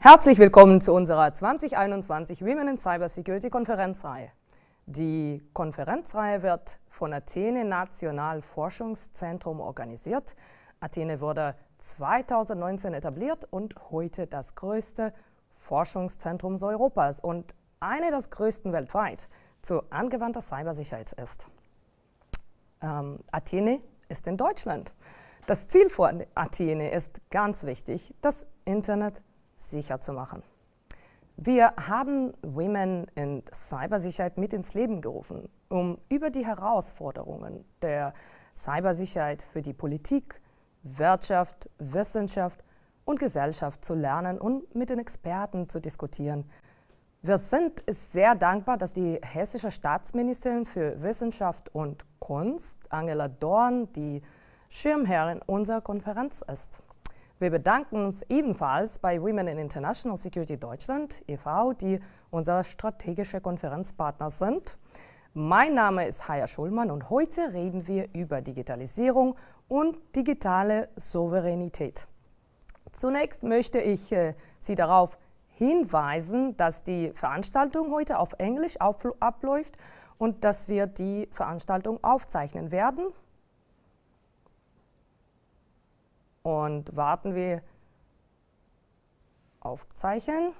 Herzlich willkommen zu unserer 2021 Women in Cybersecurity Konferenzreihe. Die Konferenzreihe wird von ATHENE National Forschungszentrum organisiert. ATHENE wurde 2019 etabliert und heute das größte Forschungszentrum Europas und eine der größten weltweit zu angewandter Cybersicherheit ist. ATHENE ist in Deutschland. Das Ziel von ATHENE ist ganz wichtig, das Internet sicher zu machen. Wir haben Women in Cybersicherheit mit ins Leben gerufen, um über die Herausforderungen der Cybersicherheit für die Politik, Wirtschaft, Wissenschaft und Gesellschaft zu lernen und mit den Experten zu diskutieren. Wir sind sehr dankbar, dass die hessische Staatsministerin für Wissenschaft und Kunst, Angela Dorn, die Schirmherrin unserer Konferenz ist. Wir bedanken uns ebenfalls bei Women in International Security Deutschland e.V., die unsere strategische Konferenzpartner sind. Mein Name ist Haya Shulman und heute reden wir über Digitalisierung und digitale Souveränität. Zunächst möchte ich Sie darauf hinweisen, dass die Veranstaltung heute auf Englisch abläuft und dass wir die Veranstaltung aufzeichnen werden. Und warten wir aufzeichnen.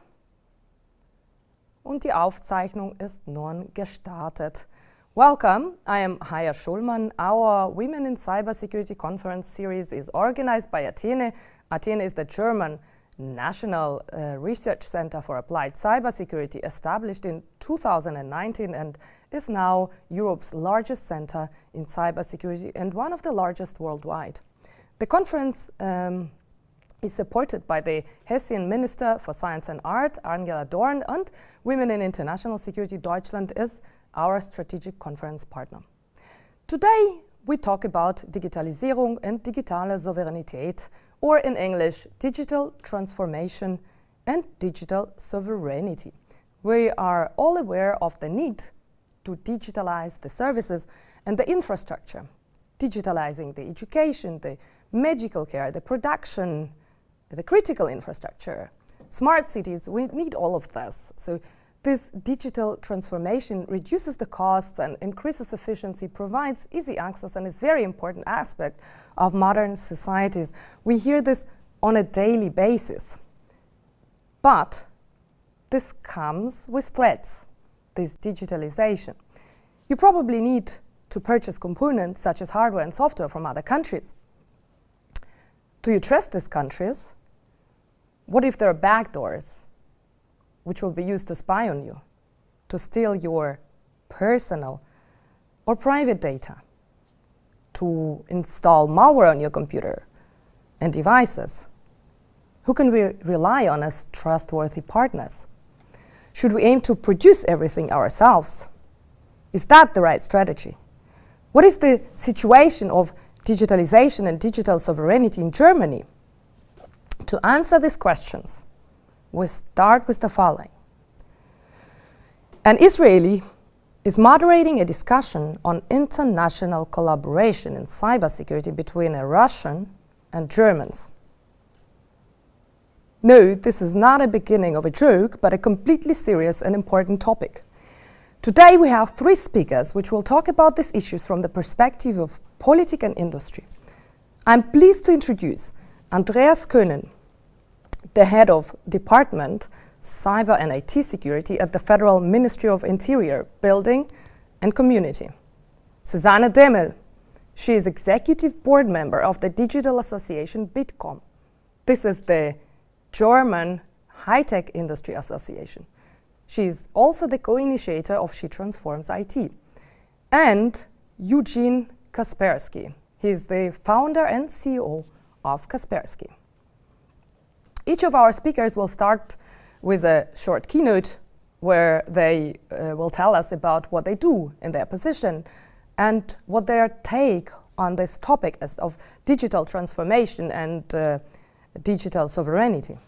Und die Aufzeichnung ist nun gestartet. Welcome, I am Haya Shulman. Our Women in Cybersecurity Conference series is organized by ATHENE. ATHENE is the German National Research Center for Applied Cybersecurity, established in 2019 and is now Europe's largest center in cybersecurity and one of the largest worldwide. The conference is supported by the Hessian Minister for Science and Art, Angela Dorn, and Women in International Security Deutschland is our strategic conference partner. Today, we talk about Digitalisierung and Digitale Souveränität, or in English, digital transformation and digital sovereignty. We are all aware of the need to digitalize the services and the infrastructure, digitalizing the education, the medical care, the production, the critical infrastructure, smart cities. We need all of this. So this digital transformation reduces the costs and increases efficiency, provides easy access, and is a very important aspect of modern societies. We hear this on a daily basis. But this comes with threats, this digitalization. You probably need to purchase components such as hardware and software from other countries. Do you trust these countries? What if there are backdoors which will be used to spy on you, to steal your personal or private data, to install malware on your computer and devices? Who can we rely on as trustworthy partners? Should we aim to produce everything ourselves? Is that the right strategy? What is the situation of digitalization and digital sovereignty in Germany? To answer these questions, we start with the following. An Israeli is moderating a discussion on international collaboration in cybersecurity between a Russian and Germans. No, this is not a beginning of a joke, but a completely serious and important topic. Today we have three speakers which will talk about these issues from the perspective of politics and industry. I'm pleased to introduce Andreas Koenen, the head of Department Cyber and IT Security at the Federal Ministry of Interior, Building and Community. Susanne Dehmel, she is executive board member of the digital association Bitkom. This is the German high-tech industry association. She is also the co-initiator of She Transforms IT. And Eugene Kaspersky. He is the founder and CEO of Kaspersky. Each of our speakers will start with a short keynote where they will tell us about what they do in their position and what their take on this topic is of digital transformation and digital sovereignty.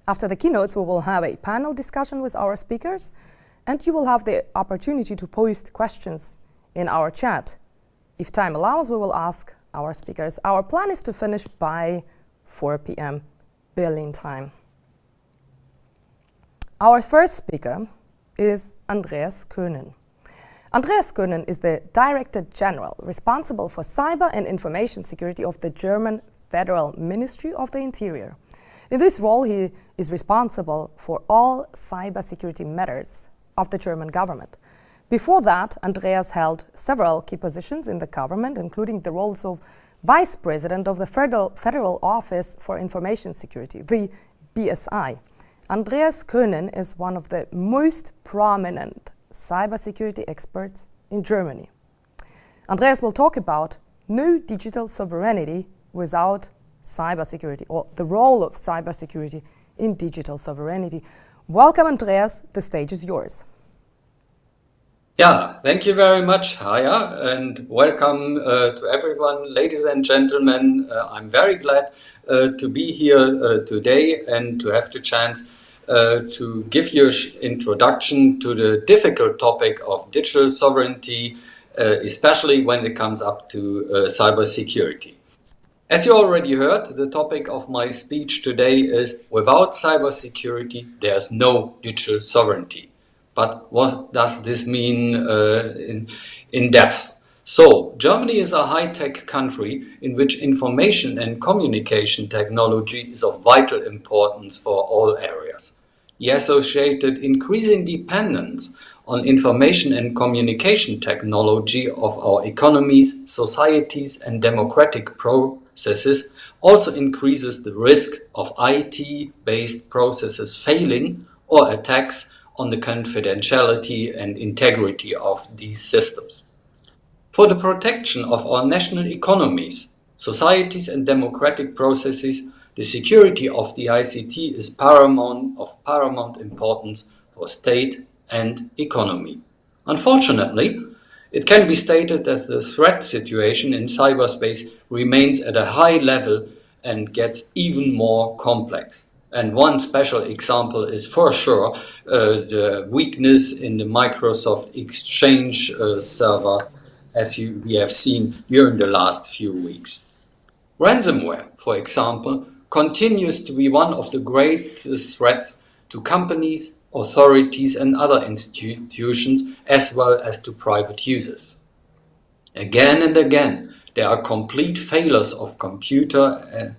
After the keynotes, we will have a panel discussion with our speakers, and you will have the opportunity to post questions in our chat. If time allows, we will ask our speakers. Our plan is to finish by 4 p.m. Berlin time. Our first speaker is Andreas Koenen. Andreas Koenen is the Director General responsible for cyber and information security of the German Federal Ministry of the Interior. In this role, he is responsible for all cybersecurity matters of the German government. Before that, Andreas held several key positions in the government, including the roles of Vice President of the Federal Office for Information Security, the BSI. Andreas Koenen is one of the most prominent cybersecurity experts in Germany. Andreas will talk about no digital sovereignty without cybersecurity, or the role of cybersecurity in digital sovereignty. Welcome, Andreas. The stage is yours. Yeah, thank you very much, Haya, and welcome to everyone, ladies and gentlemen. I'm very glad to be here today and to have the chance to give you an introduction to the difficult topic of digital sovereignty, especially when it comes up to cybersecurity. As you already heard, the topic of my speech today is without cybersecurity, there's no digital sovereignty. But what does this mean in depth? So, Germany is a high-tech country in which information and communication technology is of vital importance for all areas. The associated increasing dependence on information and communication technology of our economies, societies, and democratic processes also increases the risk of IT-based processes failing or attacks on the confidentiality and integrity of these systems. For the protection of our national economies, societies and democratic processes, the security of the ICT is of paramount importance for state and economy. Unfortunately, it can be stated that the threat situation in cyberspace remains at a high level and gets even more complex. And one special example is for sure the weakness in the Microsoft Exchange server, as we have seen during the last few weeks. Ransomware, for example, continues to be one of the greatest threats to companies, authorities, and other institutions, as well as to private users. Again and again, there are complete failures of computer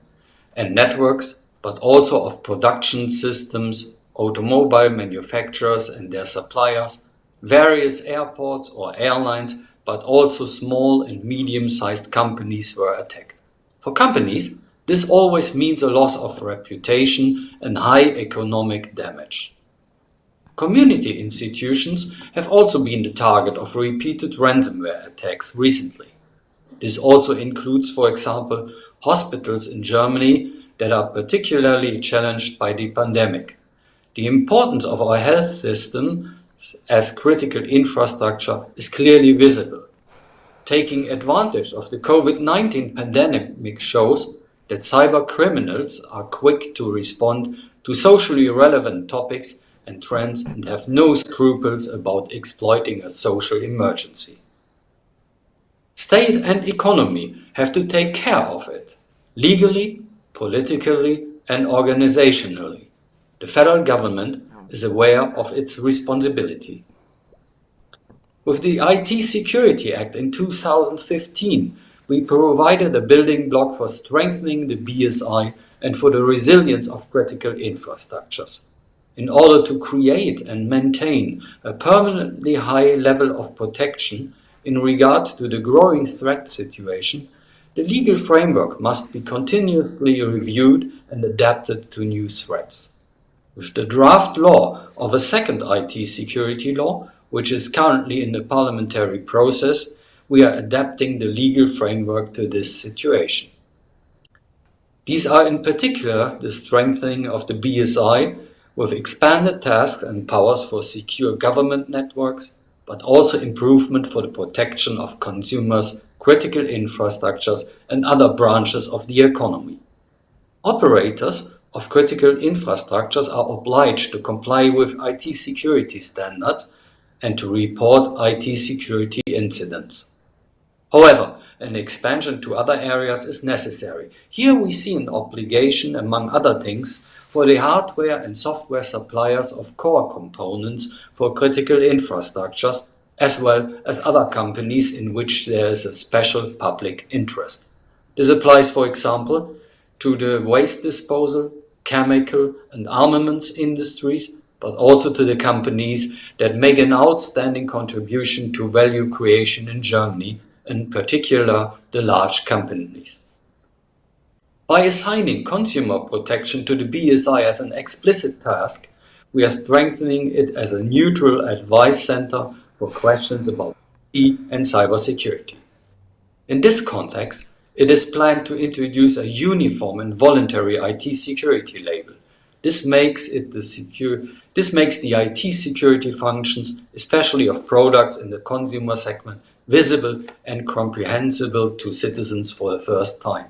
and networks, but also of production systems, automobile manufacturers and their suppliers, various airports or airlines, but also small and medium-sized companies were attacked. For companies, this always means a loss of reputation and high economic damage. Community institutions have also been the target of repeated ransomware attacks recently. This also includes, for example, hospitals in Germany that are particularly challenged by the pandemic. The importance of our health system as critical infrastructure is clearly visible. Taking advantage of the COVID-19 pandemic shows that cyber criminals are quick to respond to socially relevant topics and trends and have no scruples about exploiting a social emergency. State and economy have to take care of it, legally, politically, and organizationally. The federal government is aware of its responsibility. With the IT-Security Act in 2015, we provided a building block for strengthening the BSI and for the resilience of critical infrastructures. In order to create and maintain a permanently high level of protection in regard to the growing threat situation, the legal framework must be continuously reviewed and adapted to new threats. With the draft law of a second IT security law, which is currently in the parliamentary process, we are adapting the legal framework to this situation. These are in particular the strengthening of the BSI with expanded tasks and powers for secure government networks, but also improvement for the protection of consumers, critical infrastructures, and other branches of the economy. Operators of critical infrastructures are obliged to comply with IT security standards and to report IT security incidents. However, an expansion to other areas is necessary. Here we see an obligation, among other things, for the hardware and software suppliers of core components for critical infrastructures, as well as other companies in which there is a special public interest. This applies, for example, to the waste disposal, chemical and armaments industries, but also to the companies that make an outstanding contribution to value creation in Germany, in particular the large companies. By assigning consumer protection to the BSI as an explicit task, we are strengthening it as a neutral advice center for questions about IT and cybersecurity. In this context, it is planned to introduce a uniform and voluntary IT security label. This makes the IT security functions, especially of products in the consumer segment, visible and comprehensible to citizens for the first time.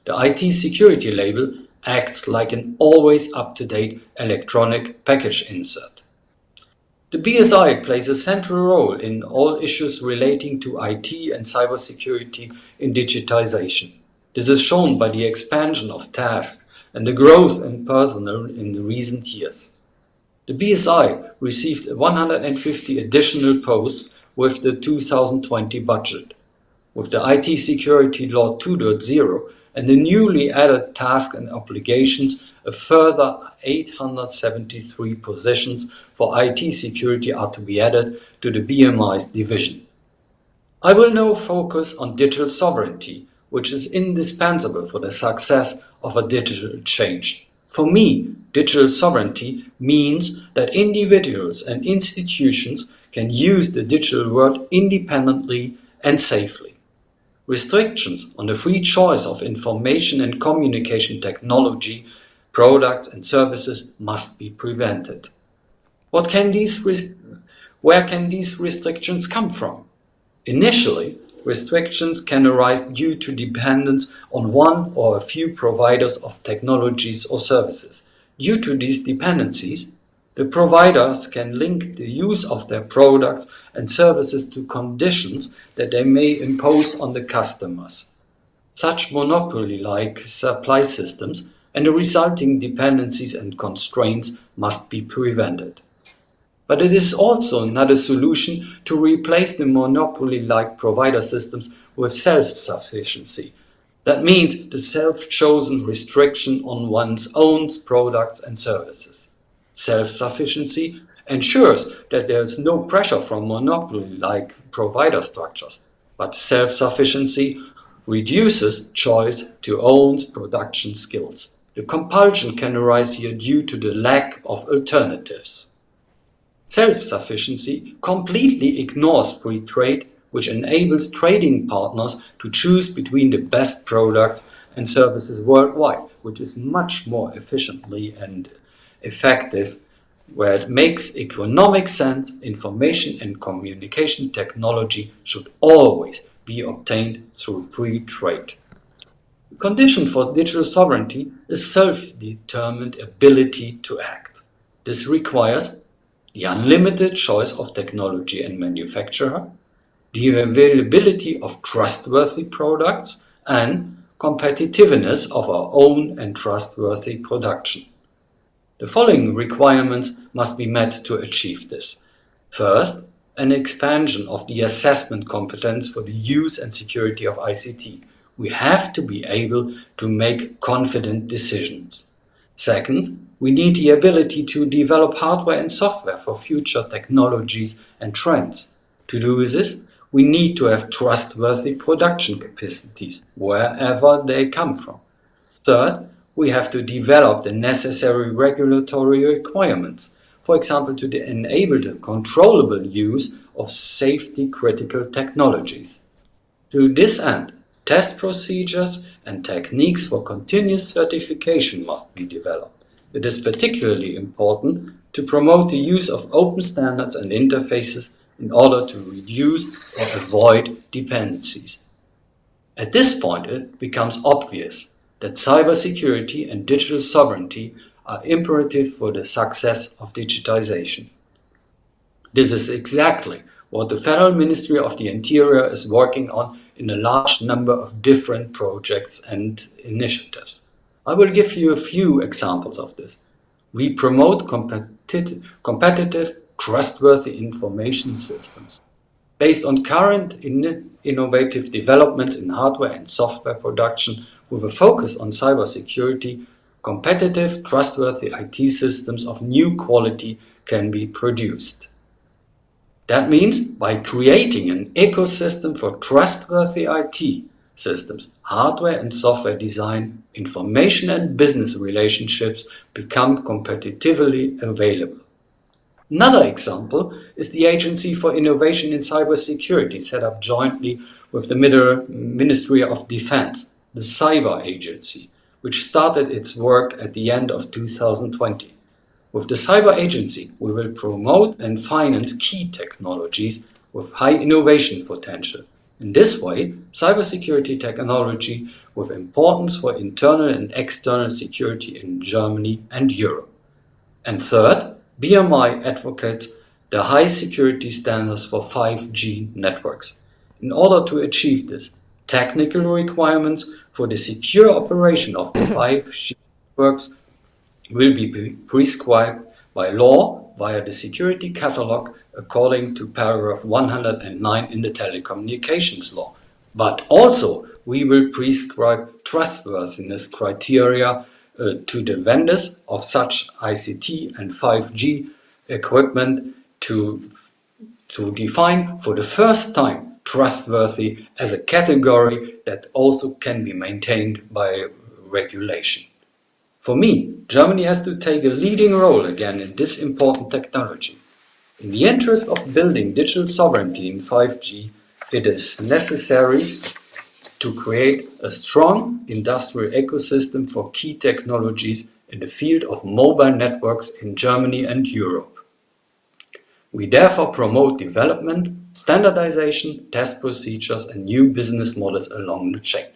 The IT security label acts like an always up-to-date electronic package insert. The BSI plays a central role in all issues relating to IT and cybersecurity in digitization. This is shown by the expansion of tasks and the growth in personnel in the recent years. The BSI received 150 additional posts with the 2020 budget. With the IT Security Law 2.0 and the newly added tasks and obligations, a further 873 positions for IT security are to be added to the BMI's division. I will now focus on digital sovereignty, which is indispensable for the success of a digital change. For me, digital sovereignty means that individuals and institutions can use the digital world independently and safely. Restrictions on the free choice of information and communication technology, products and services must be prevented. Where can these restrictions come from? Initially, restrictions can arise due to dependence on one or a few providers of technologies or services. Due to these dependencies, the providers can link the use of their products and services to conditions that they may impose on the customers. Such monopoly-like supply systems and the resulting dependencies and constraints must be prevented. But it is also not a solution to replace the monopoly-like provider systems with self-sufficiency. That means the self-chosen restriction on one's own products and services. Self-sufficiency ensures that there is no pressure from monopoly-like provider structures, but self-sufficiency reduces choice to own production skills. The compulsion can arise here due to the lack of alternatives. Self-sufficiency completely ignores free trade, which enables trading partners to choose between the best products and services worldwide, which is much more efficiently and effective. Where it makes economic sense, information and communication technology should always be obtained through free trade. The condition for digital sovereignty is self-determined ability to act. This requires the unlimited choice of technology and manufacturer, the availability of trustworthy products, and competitiveness of our own and trustworthy production. The following requirements must be met to achieve this. First, an expansion of the assessment competence for the use and security of ICT. We have to be able to make confident decisions. Second, we need the ability to develop hardware and software for future technologies and trends. To do this, we need to have trustworthy production capacities wherever they come from. Third, we have to develop the necessary regulatory requirements, for example, to enable the controllable use of safety-critical technologies. To this end, test procedures and techniques for continuous certification must be developed. It is particularly important to promote the use of open standards and interfaces in order to reduce or avoid dependencies. At this point, it becomes obvious that cybersecurity and digital sovereignty are imperative for the success of digitization. This is exactly what the Federal Ministry of the Interior is working on in a large number of different projects and initiatives. I will give you a few examples of this. We promote competitive, trustworthy information systems based on current innovative developments in hardware and software production with a focus on cybersecurity. Competitive, trustworthy IT systems of new quality can be produced. That means by creating an ecosystem for trustworthy IT systems, hardware and software design, information and business relationships become competitively available. Another example is the Agency for Innovation in Cybersecurity, set up jointly with the Ministry of Defense, the Cyber Agency, which started its work at the end of 2020. With the Cyber Agency, we will promote and finance key technologies with high innovation potential. In this way, cybersecurity technology with importance for internal and external security in Germany and Europe. And third, BMI advocates the high security standards for 5G networks. In order to achieve this, technical requirements for the secure operation of the 5G networks will be prescribed by law via the security catalog according to paragraph 109 in the telecommunications law. But also we will prescribe trustworthiness criteria to the vendors of such ICT and 5G equipment to define for the first time trustworthy as a category that also can be maintained by regulation. For me, Germany has to take a leading role again in this important technology. In the interest of building digital sovereignty in 5G, it is necessary to create a strong industrial ecosystem for key technologies in the field of mobile networks in Germany and Europe. We therefore promote development, standardization, test procedures and new business models along the chain.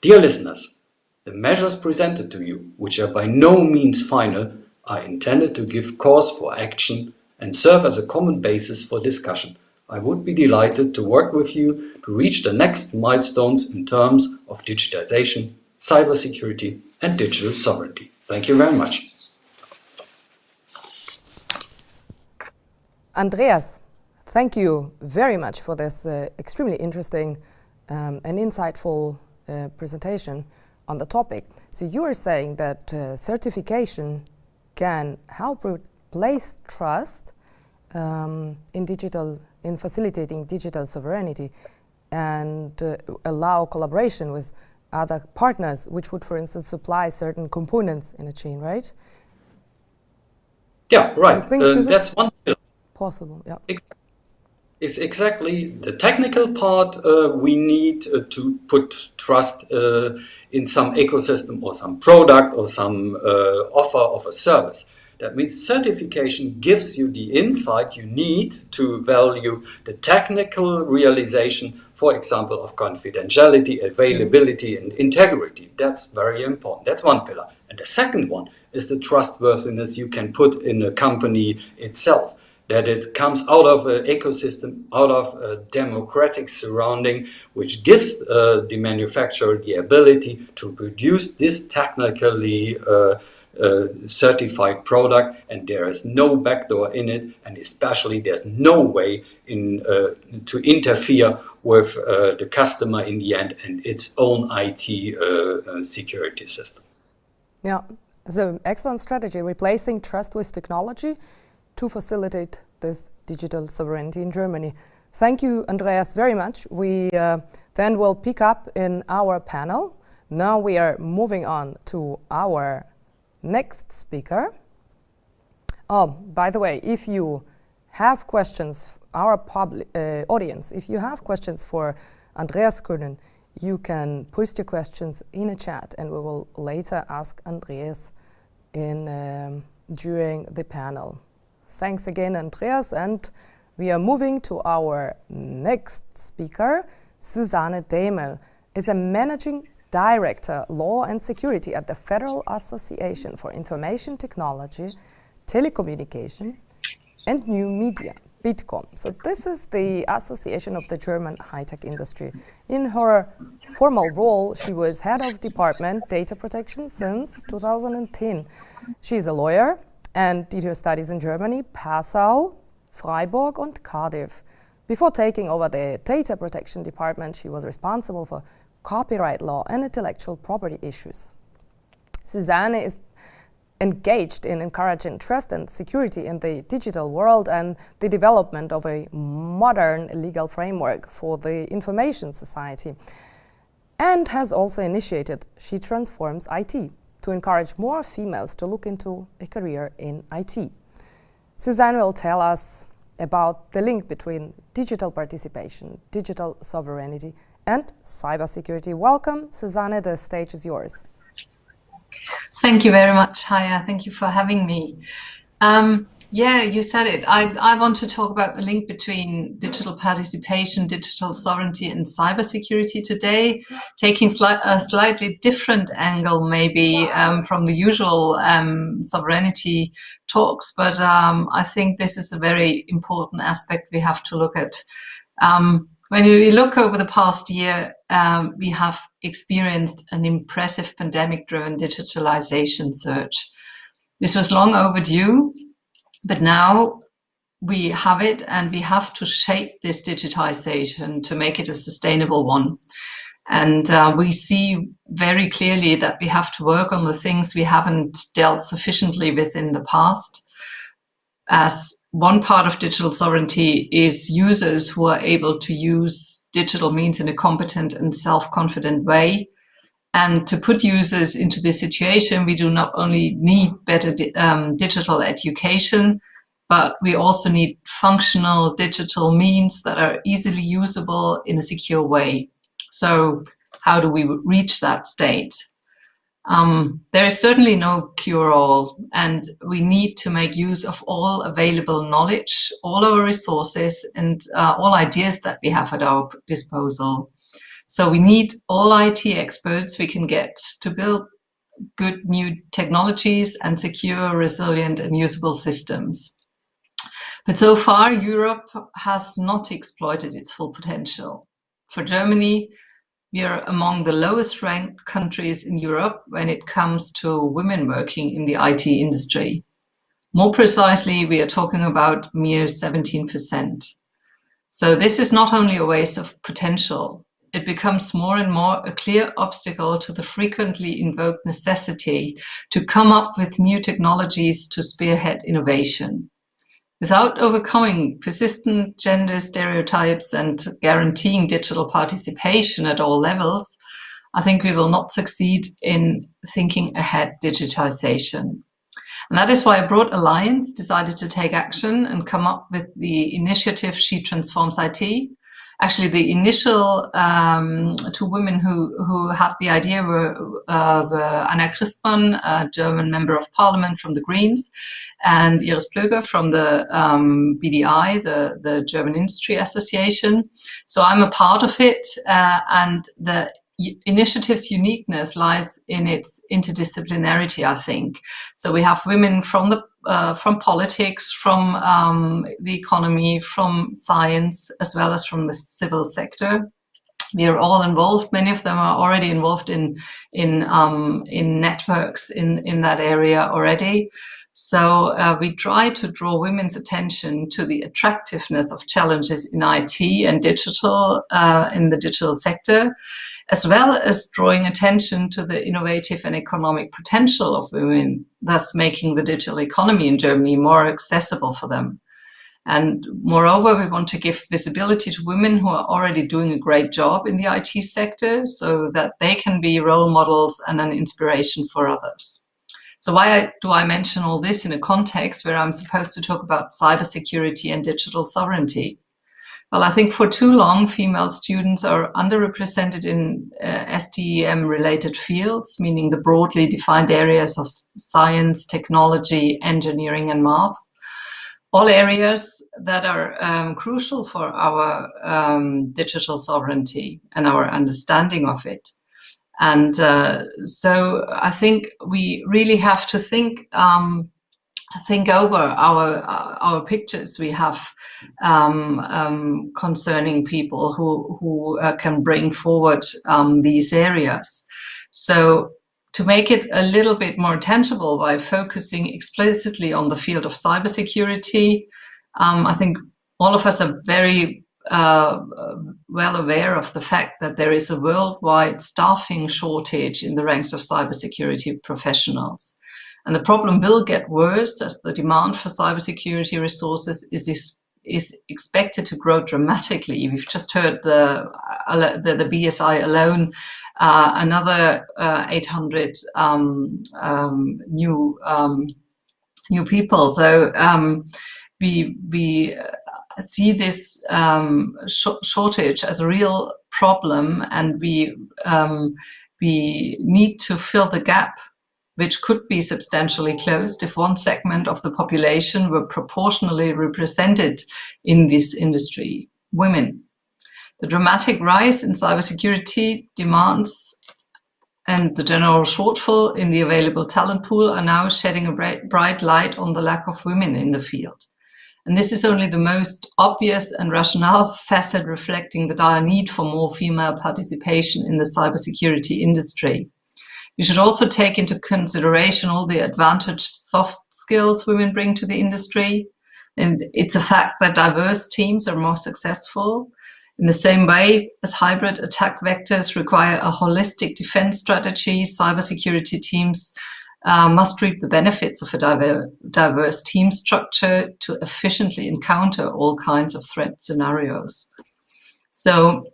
Dear listeners, the measures presented to you, which are by no means final, are intended to give cause for action and serve as a common basis for discussion. I would be delighted to work with you to reach the next milestones in terms of digitization, cybersecurity and digital sovereignty. Thank you very much. Andreas, thank you very much for this extremely interesting and insightful presentation on the topic. So you are saying that certification can help replace trust in facilitating digital sovereignty and allow collaboration with other partners, which would, for instance, supply certain components in a chain, right? Yeah, right. I think That's one pillar. Possible, yeah. It's exactly the technical part. We need to put trust in some ecosystem or some product or some offer of a service. That means certification gives you the insight you need to value the technical realization, for example, of confidentiality, availability, and integrity. That's very important. That's one pillar. And the second one is the trustworthiness you can put in a company itself. That it comes out of an ecosystem, out of a democratic surrounding, which gives the manufacturer the ability to produce this technically certified product, and there is no backdoor in it, and especially there's no way to interfere with the customer in the end and its own IT security system. Yeah, so excellent strategy, replacing trust with technology to facilitate this digital sovereignty in Germany. Thank you, Andreas, very much. We then will pick up in our panel. Now we are moving on to our next speaker. Oh, by the way, if you have questions, our audience, if you have questions for Andreas Koenen, you can post your questions in a chat and we will later ask Andreas during the panel. Thanks again, Andreas, and we are moving to our next speaker. Susanne Dehmel is a Managing Director, Law and Security at the Federal Association for Information Technology, Telecommunication and New Media. Bitkom. So this is the association of the German high-tech industry. In her formal role, she was head of department data protection since 2010. She is a lawyer and did her studies in Germany, Passau, Freiburg and Cardiff. Before taking over the data protection department, she was responsible for copyright law and intellectual property issues. Susanne is engaged in encouraging trust and security in the digital world and the development of a modern legal framework for the information society, and has also initiated She Transforms IT to encourage more females to look into a career in IT. Susanne will tell us about the link between digital participation, digital sovereignty, and cybersecurity. Welcome, Susanne, the stage is yours. Thank you very much, Haya. Thank you for having me. Yeah, you said it. I want to talk about the link between digital participation, digital sovereignty, and cybersecurity today, taking a slightly different angle maybe from the usual sovereignty talks, but I think this is a very important aspect we have to look at. When we look over the past year, we have experienced an impressive pandemic-driven digitalization surge. This was long overdue, but now we have it, and we have to shape this digitization to make it a sustainable one. And we see very clearly that we have to work on the things we haven't dealt sufficiently with in the past. As one part of digital sovereignty is users who are able to use digital means in a competent and self-confident way. And to put users into this situation, we do not only need better digital education, but we also need functional digital means that are easily usable in a secure way. So how do we reach that state? There is certainly no cure-all, and we need to make use of all available knowledge, all our resources, and all ideas that we have at our disposal. So we need all IT experts we can get to build good new technologies and secure, resilient, and usable systems. But so far, Europe has not exploited its full potential. For Germany, we are among the lowest ranked countries in Europe when it comes to women working in the IT industry. More precisely, we are talking about mere 17%. So this is not only a waste of potential, it becomes more and more a clear obstacle to the frequently invoked necessity to come up with new technologies to spearhead innovation. Without overcoming persistent gender stereotypes and guaranteeing digital participation at all levels, I think we will not succeed in thinking ahead digitization. And that is why a broad alliance decided to take action and come up with the initiative She Transforms IT. Actually, the initial two women who had the idea were Anna Christmann, a German member of parliament from the Greens, and Iris Plöger from the BDI, the German Industry Association. So I'm a part of it, and the initiative's uniqueness lies in its interdisciplinarity, I think. So we have women from politics, from the economy, from science, as well as from the civil sector. We are all involved. Many of them are already involved in networks in that area already. So we try to draw women's attention to the attractiveness of challenges in IT and digital in the digital sector, as well as drawing attention to the innovative and economic potential of women, thus making the digital economy in Germany more accessible for them. And moreover, we want to give visibility to women who are already doing a great job in the IT sector so that they can be role models and an inspiration for others. So why do I mention all this in a context where I'm supposed to talk about cybersecurity and digital sovereignty? Well, I think for too long, female students are underrepresented in STEM-related fields, meaning the broadly defined areas of science, technology, engineering, and math. All areas that are crucial for our digital sovereignty and our understanding of it. And so I think we really have to think think over our pictures we have concerning people who can bring forward these areas. So to make it a little bit more tangible by focusing explicitly on the field of cybersecurity, I think all of us are very well aware of the fact that there is a worldwide staffing shortage in the ranks of cybersecurity professionals. And the problem will get worse as the demand for cybersecurity resources is expected to grow dramatically. We've just heard the BSI alone, another 800 new people. So we see this shortage as a real problem, and we need to fill the gap, which could be substantially closed if one segment of the population were proportionally represented in this industry: women. The dramatic rise in cybersecurity demands and the general shortfall in the available talent pool are now shedding a bright light on the lack of women in the field. And this is only the most obvious and rational facet reflecting the dire need for more female participation in the cybersecurity industry. We should also take into consideration all the advantaged soft skills women bring to the industry. And it's a fact that diverse teams are more successful. In the same way as hybrid attack vectors require a holistic defense strategy, cybersecurity teams must reap the benefits of a diverse team structure to efficiently encounter all kinds of threat scenarios. So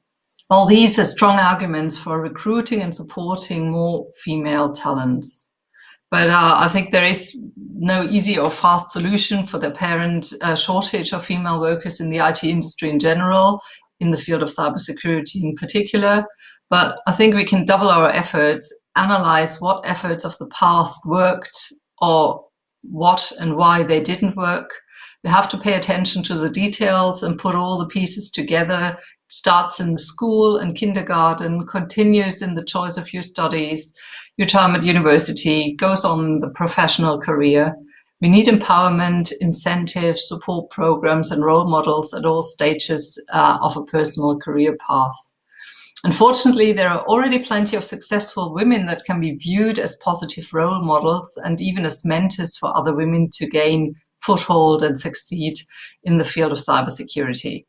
all these are strong arguments for recruiting and supporting more female talents. But I think there is no easy or fast solution for the apparent shortage of female workers in the IT industry in general, in the field of cybersecurity in particular. But I think we can double our efforts, analyze what efforts of the past worked or what and why they didn't work. We have to pay attention to the details and put all the pieces together. It starts in the school and kindergarten, continues in the choice of your studies, your time at university, goes on the professional career. We need empowerment, incentives, support programs, and role models at all stages of a personal career path. Unfortunately, there are already plenty of successful women that can be viewed as positive role models and even as mentors for other women to gain foothold and succeed in the field of cybersecurity.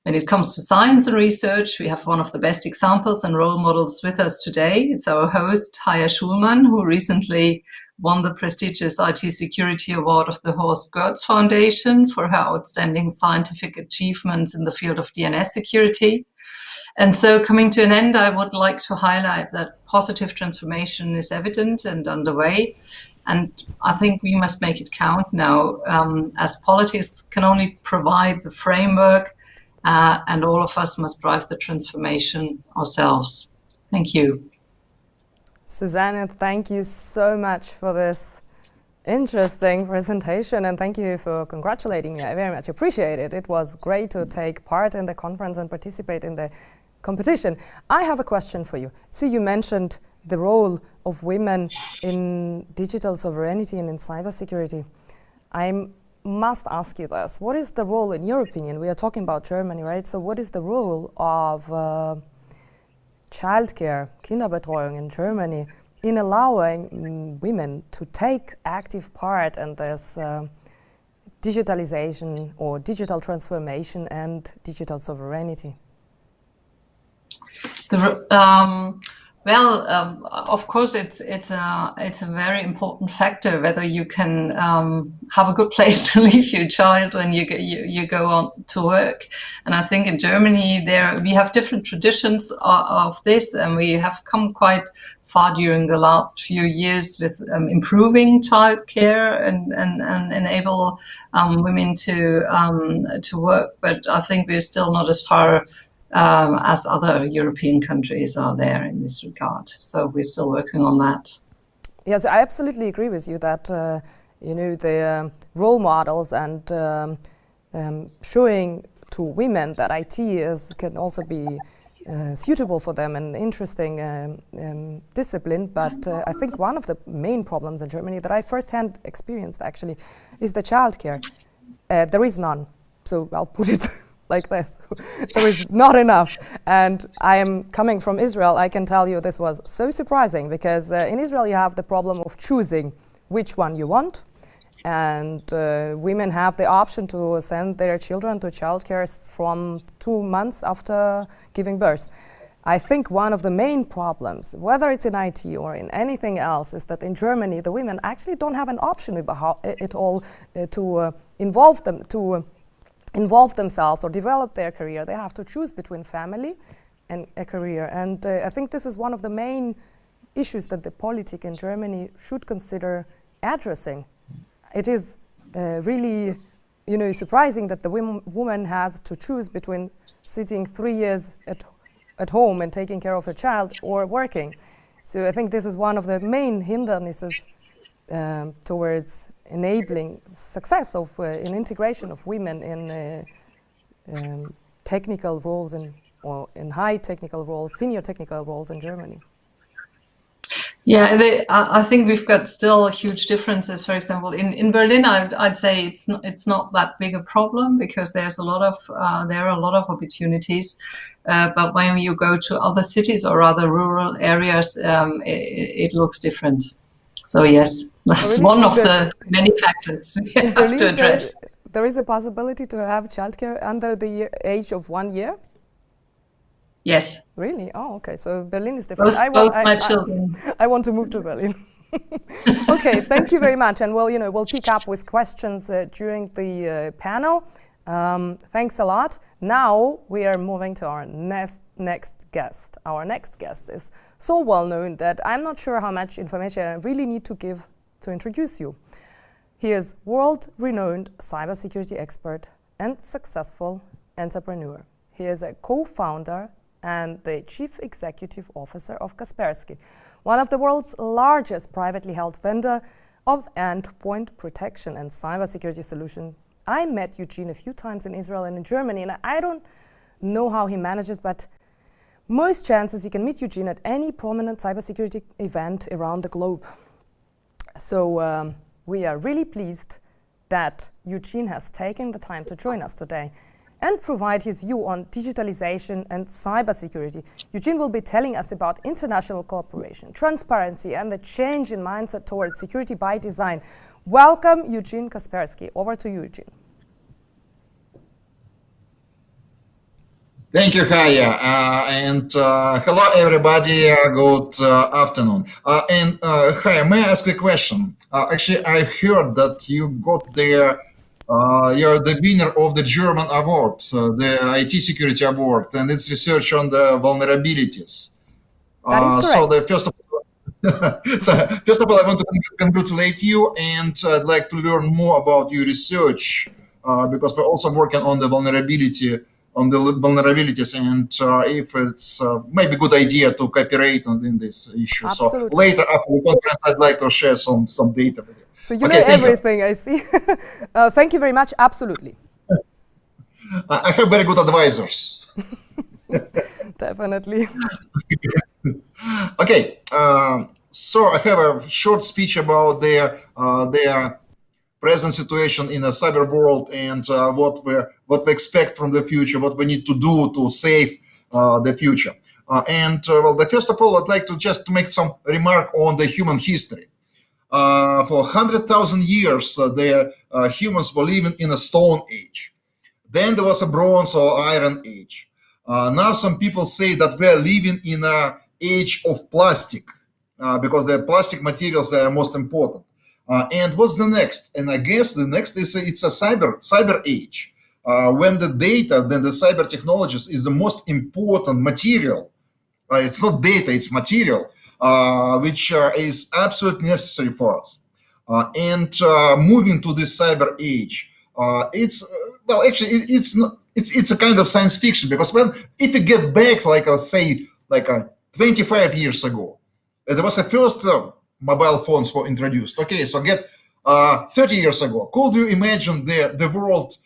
When it comes to science and research, we have one of the best examples and role models with us today. It's our host, Haya Shulman, who recently won the prestigious IT-Security Award of the Horst Goetz Foundation for her outstanding scientific achievements in the field of DNS security. And so, coming to an end, I would like to highlight that positive transformation is evident and underway. And I think we must make it count now, as politics can only provide the framework, and all of us must drive the transformation ourselves. Thank you. Susanne, thank you so much for this interesting presentation, and thank you for congratulating me. I very much appreciate it. It was great to take part in the conference and participate in the competition. I have a question for you. So you mentioned the role of women in digital sovereignty and in cybersecurity. I must ask you this. What is the role, in your opinion, we are talking about Germany, right? So what is the role of childcare, Kinderbetreuung in Germany, in allowing women to take active part in this digitalization or digital transformation and digital sovereignty? Of course, it's a very important factor whether you can have a good place to leave your child when you go on to work. And I think in Germany we have different traditions of this, and we have come quite far during the last few years with improving childcare and enable women to work. But I think we're still not as far as other European countries are there in this regard. So we're still working on that. Yes, I absolutely agree with you that the role models and showing to women that IT can also be suitable for them and interesting discipline. But I think one of the main problems in Germany that I firsthand experienced actually is the childcare. There is none. So I'll put it like this. There is not enough. And I am coming from Israel. I can tell you this was so surprising because in Israel you have the problem of choosing which one you want. And women have the option to send their children to childcare from 2 months after giving birth. I think one of the main problems, whether it's in IT or in anything else, is that in Germany the women actually don't have an option at all to involve themselves or develop their career. They have to choose between family and a career. And I think this is one of the main issues that the politic in Germany should consider addressing. It is really, surprising that the woman has to choose between sitting 3 years at home and taking care of her child or working. So I think this is one of the main hindrances towards enabling success of in integration of women in technical roles or in high technical roles, senior technical roles in Germany. Yeah, I think we've got still huge differences. For example, in Berlin, I'd say it's not that big a problem because there are a lot of opportunities. But when you go to other cities or other rural areas, it looks different. So yes, that's one of the many factors we have to address. There is a possibility to have childcare under the age of 1 year? Yes. Really? Oh, okay. So Berlin is different. Both my children. I want to move to Berlin. Okay, thank you very much. And we'll pick up with questions during the panel. Thanks a lot. Now we are moving to our next guest. Our next guest is so well known that I'm not sure how much information I really need to give to introduce you. He is world-renowned cybersecurity expert and successful entrepreneur. He is a co-founder and the Chief Executive Officer of Kaspersky, one of the world's largest privately held vendor of endpoint protection and cybersecurity solutions. I met Eugene a few times in Israel and in Germany, and I don't know how he manages, but most chances you can meet Eugene at any prominent cybersecurity event around the globe. So we are really pleased that Eugene has taken the time to join us today and provide his view on digitalization and cybersecurity. Eugene will be telling us about international cooperation, transparency, and the change in mindset towards security by design. Welcome, Eugene Kaspersky. Over to you, Eugene. Thank you, Haya, and hello, everybody. Good afternoon. Haya, may I ask a question? Actually, I've heard that you got you're the winner of the German awards, the IT-Security Award, and it's research on the vulnerabilities. That is correct. First of all, I want to congratulate you, and I'd like to learn more about your research because we're also working on the vulnerabilities, and if it's maybe a good idea to cooperate in this issue. Absolutely. So later after the conference, I'd like to share some data with you. So you know everything, I see. Thank you very much. Absolutely. I have very good advisors. Definitely. Okay, so I have a short speech about their present situation in the cyber world and what we expect from the future, what we need to do to save the future. First of all, I'd like to make some remark on the human history. For 100,000 years, the humans were living in a stone age. Then there was a bronze or iron age. Now some people say that we are living in an age of plastic because the plastic materials are most important. And what's the next? And I guess the next is it's a cyber age, when the data, then the cyber technologies is the most important material. It's not data, it's material, which is absolutely necessary for us. Moving to this cyber age, it's a kind of science fiction, because if you get back, say 25 years ago, there was the first mobile phones were introduced. Okay, so get 30 years ago. Could you imagine the world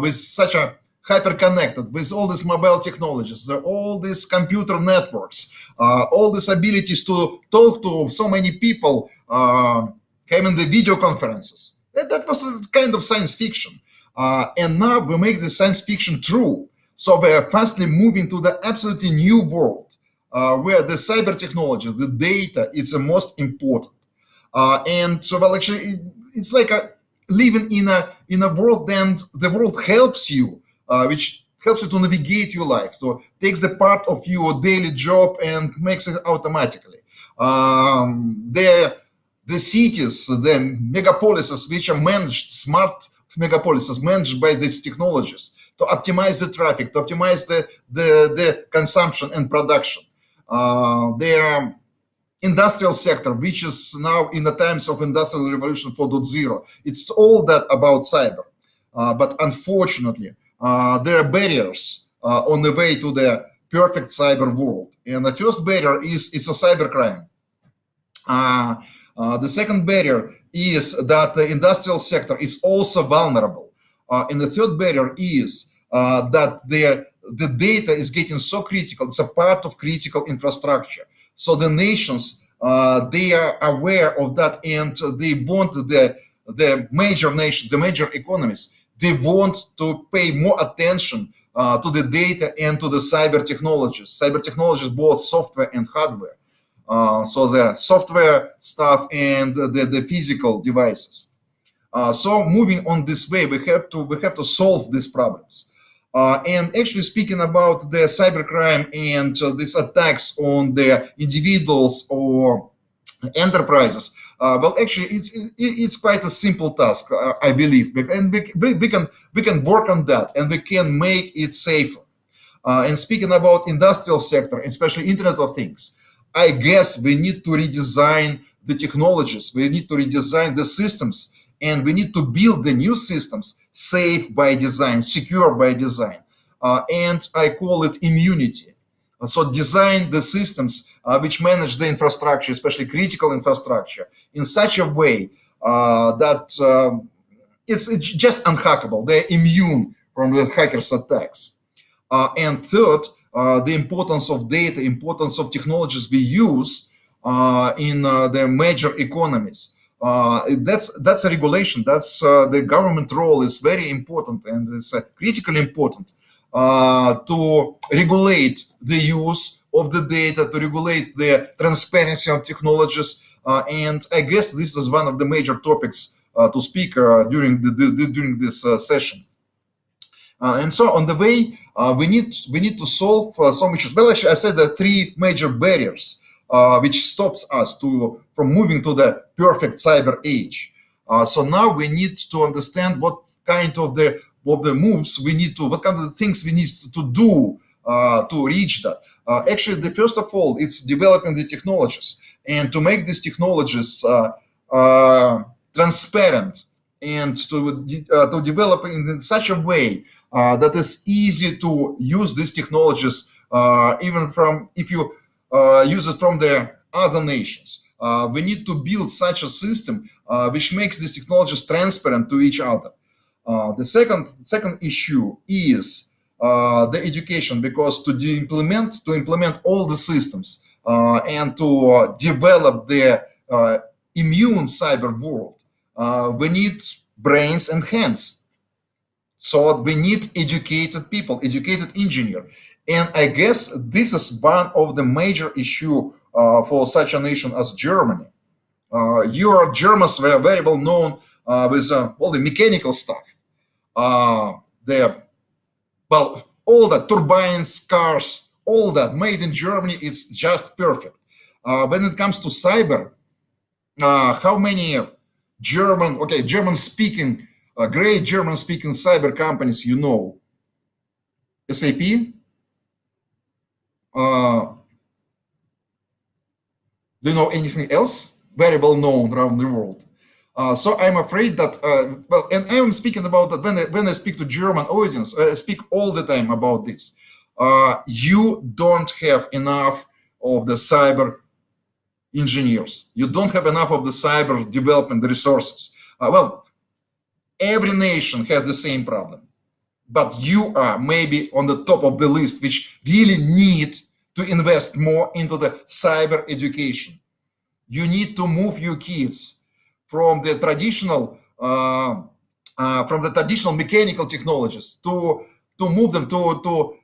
with such a hyper-connected with all these mobile technologies, all these computer networks, all these abilities to talk to so many people, having the video conferences. That was a kind of science fiction. And now we make the science fiction true. So we are fastly moving to the absolutely new world where the cyber technologies, the data, is the most important. And so, well, actually, it's like living in a world, and the world helps you, which helps you to navigate your life. So takes the part of your daily job and makes it automatically. The cities, the megapolises, which are managed, smart megapolises managed by these technologies to optimize the traffic, to optimize the consumption and production. The industrial sector, which is now in the times of Industrial Revolution 4.0, it's all that about cyber. But unfortunately, there are barriers on the way to the perfect cyber world. And the first barrier is a cybercrime. The second barrier is that the industrial sector is also vulnerable. And the third barrier is that the data is getting so critical, it's a part of critical infrastructure. So the nations, they are aware of that, and they want the major nations, the major economies, they want to pay more attention to the data and to the cyber technologies. Cyber technologies, both software and hardware. So the software stuff and the physical devices. So moving on this way, we have to solve these problems. And actually speaking about the cybercrime and these attacks on the individuals or enterprises, well, actually it's quite a simple task, I believe, and we can work on that, and we can make it safer. And speaking about industrial sector, especially Internet of Things, I guess we need to redesign the technologies, we need to redesign the systems, and we need to build the new systems safe by design, secure by design, and I call it immunity. So design the systems which manage the infrastructure, especially critical infrastructure, in such a way that it's just unhackable. They're immune from the hackers' attacks. And third, the importance of data, importance of technologies we use in the major economies. That's a regulation. That's the government role is very important, and it's critically important to regulate the use of the data, to regulate the transparency of technologies. And I guess this is one of the major topics to speak during this session. And so on the way, we need to solve some issues. Well, actually, I said the three major barriers which stops us from moving to the perfect cyber age. So now we need to understand what kind of the moves we need to, what kind of things we need to do to reach that. Actually, first of all, it's developing the technologies, and to make these technologies transparent, and to develop in such a way that is easy to use these technologies, even if you use it from the other nations. We need to build such a system which makes these technologies transparent to each other. The second issue is the education, because to implement all the systems and to develop the immune cyber world, we need brains and hands. So we need educated people, educated engineers. And I guess this is one of the major issues for such a nation as Germany. Your Germans were very well known with all the mechanical stuff. All the turbines, cars, all that made in Germany, it's just perfect. When it comes to cyber, how many German-speaking, great German-speaking cyber companies you know? SAP? Do you know anything else? Very well known around the world. So I'm afraid that, and I am speaking about that when I speak to German audience, I speak all the time about this. You don't have enough of the cyber engineers. You don't have enough of the cyber development resources. Every nation has the same problem. but you are maybe on the top of the list, which really need to invest more into the cyber education. You need to move your kids from the traditional mechanical technologies to move them to